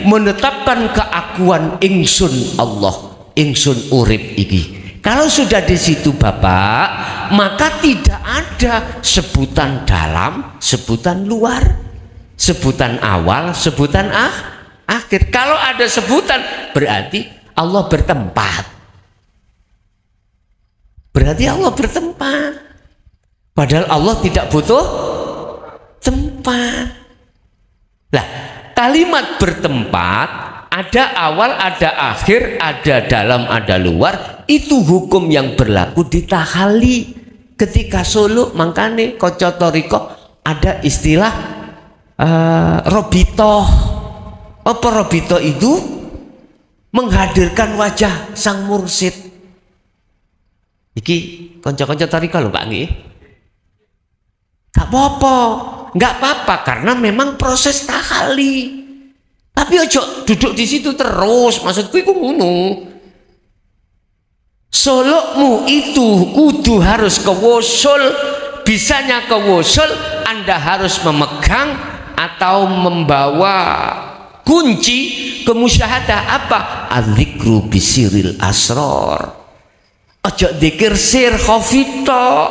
Menetapkan keakuan ingsun Allah, ingsun urip iki. Kalau sudah di situ Bapak, maka tidak ada sebutan dalam, sebutan luar, sebutan awal, sebutan akhir. Kalau ada sebutan berarti Allah bertempat. Berarti Allah bertempat. Padahal Allah tidak butuh tempat. Lah, kalimat bertempat ada awal, ada akhir, ada dalam, ada luar. Itu hukum yang berlaku di tahalli. Ketika suluk, makanya kocotoriko ada istilah robitoh. Apa robitoh itu? Menghadirkan wajah sang mursid. Iki konco-konco tariko lho Pak nggih. Gak apa-apa, nggak apa-apa karena memang proses tahalli. Tapi ojo duduk di situ terus, maksudku itu ngono. Solokmu itu kudu harus kewusul. Bisanya kewusul, Anda harus memegang atau membawa kunci kemusyahadah apa? Adzikru bisiril asror. Ojo dzikir sir khafito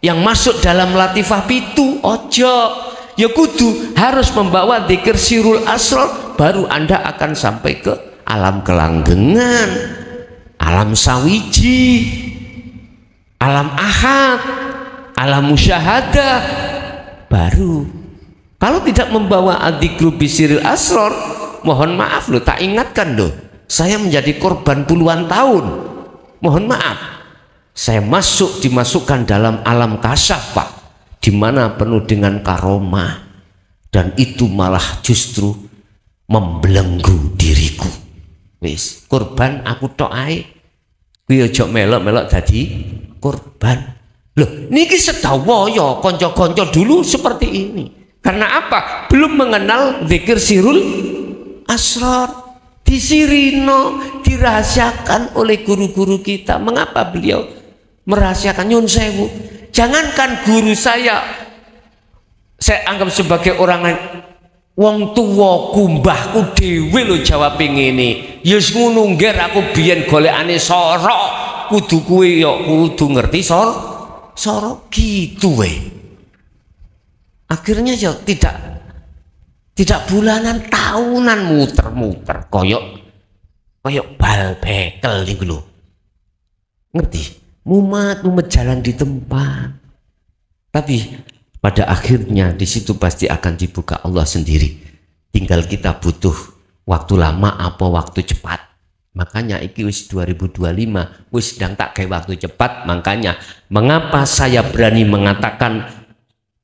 yang masuk dalam latifah pitu, ojo. Ya kudu harus membawa dzikir sirul asror, baru Anda akan sampai ke alam kelanggengan, alam sawiji, alam ahad, alam musyahadah. Baru kalau tidak membawa adzikru bisiril asror, mohon maaf loh, tak ingatkan loh, saya menjadi korban puluhan tahun. Mohon maaf, saya dimasukkan dalam alam kasyaf Pak, di mana penuh dengan karomah, dan itu malah justru membelenggu diriku. Wis korban aku tok ae, kuwi aja melok-melok dadi korban. Loh, niki sedawaya kanca-kanca dulu seperti ini. Karena apa? Belum mengenal zikir sirul asrar. Disirino, dirahasiakan oleh guru-guru kita. Mengapa beliau merahasiakan? Nyun sewu, jangankan guru saya anggap sebagai orang lain. Wong tuwa kumbahku dhewe lho jawab ngene. Ya wis ngono ngger aku biyen golekane sorok, kudu kuwi ya kudu ngerti sorok gitu we. Akhirnya ya tidak bulanan, tahunan muter-muter koyok bal bekel niku lho. Ngerti? Mumet jalan di tempat. Tapi pada akhirnya di situ pasti akan dibuka Allah sendiri. Tinggal kita butuh waktu lama apa waktu cepat. Makanya iki wis 2025 wis sedang tak kayak waktu cepat. Makanya mengapa saya berani mengatakan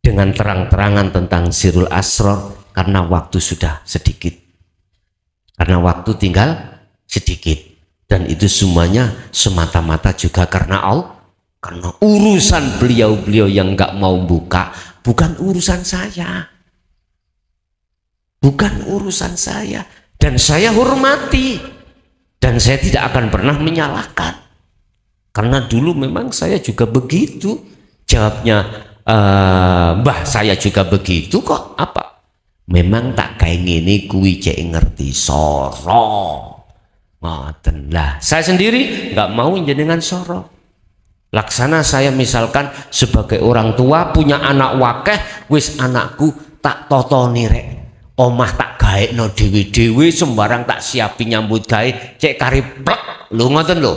dengan terang-terangan tentang sirul asror? Karena waktu sudah sedikit, karena waktu tinggal sedikit, dan itu semuanya semata-mata juga karena Allah, karena urusan beliau-beliau yang nggak mau buka, bukan urusan saya, bukan urusan saya, dan saya hormati, dan saya tidak akan pernah menyalahkan, karena dulu memang saya juga begitu. Jawabnya mbah saya juga begitu kok. Apa? Memang tak kayak gini kuwi cek ngerti soro. Ngoten lah. Saya sendiri nggak mau jenengan soro. Laksana saya misalkan sebagai orang tua punya anak wakeh, wis anakku tak totoni rek, omah tak gaekno dewe-dewe, sembarang tak siapi nyambut gawe, cek kari plek, lu ngoten lho.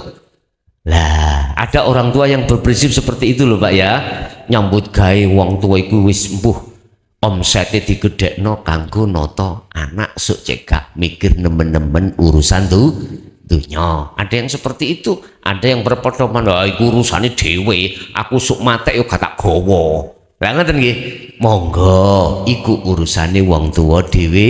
Lah, ada orang tua yang berprinsip seperti itu loh Pak ya. Nyambut gawe wong tua iku wis mbuh omsete digedhekno kanggo noto anak sok cek gak mikir nemen-nemen urusan tuh dunya. Ada yang seperti itu, ada yang berpedoman iku urusane dhewe, aku sok matek yo gak tak gawa. Lah ngoten nggih. Monggo iku urusane wong tua dhewe.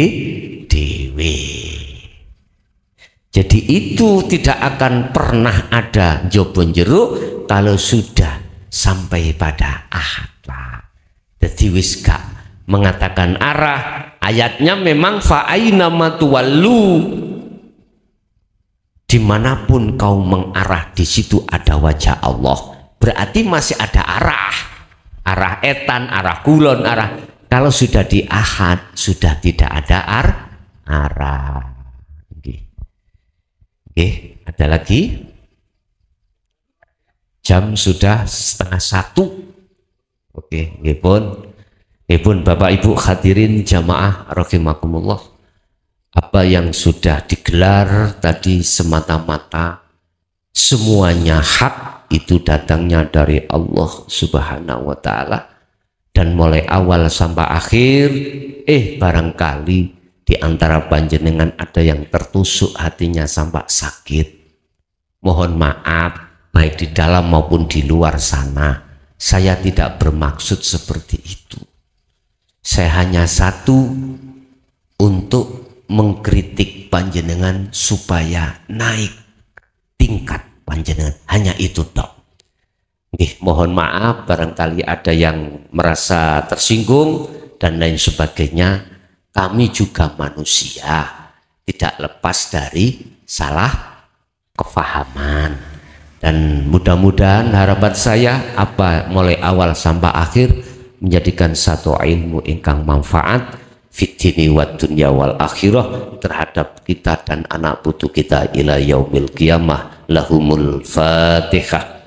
Jadi itu tidak akan pernah ada jobon jeruk kalau sudah sampai pada ahad Pak. Jadi wis gak mengatakan arah, ayatnya memang fa aina matuwallu, dimanapun kau mengarah di situ ada wajah Allah, berarti masih ada arah etan, arah kulon, arah. Kalau sudah di ahad sudah tidak ada arah. Oke, ada lagi. Jam sudah 12:30. Oke, nggih pun Bapak Ibu hadirin jamaah rahimakumullah. Apa yang sudah digelar tadi semata-mata semuanya hak, itu datangnya dari Allah Subhanahu wa taala, dan mulai awal sampai akhir barangkali di antara panjenengan ada yang tertusuk hatinya sampai sakit. Mohon maaf baik di dalam maupun di luar sana. Saya tidak bermaksud seperti itu. Saya hanya satu, untuk mengkritik panjenengan supaya naik tingkat panjenengan, hanya itu tok. Mohon maaf barangkali ada yang merasa tersinggung dan lain sebagainya. Kami juga manusia, tidak lepas dari salah kefahaman, dan mudah-mudahan harapan saya mulai awal sampai akhir menjadikan satu ilmu ingkang manfaat fid dini wad dunya wal akhirah terhadap kita dan anak putu kita ila yaumil qiyamah. Lahumul Fatihah.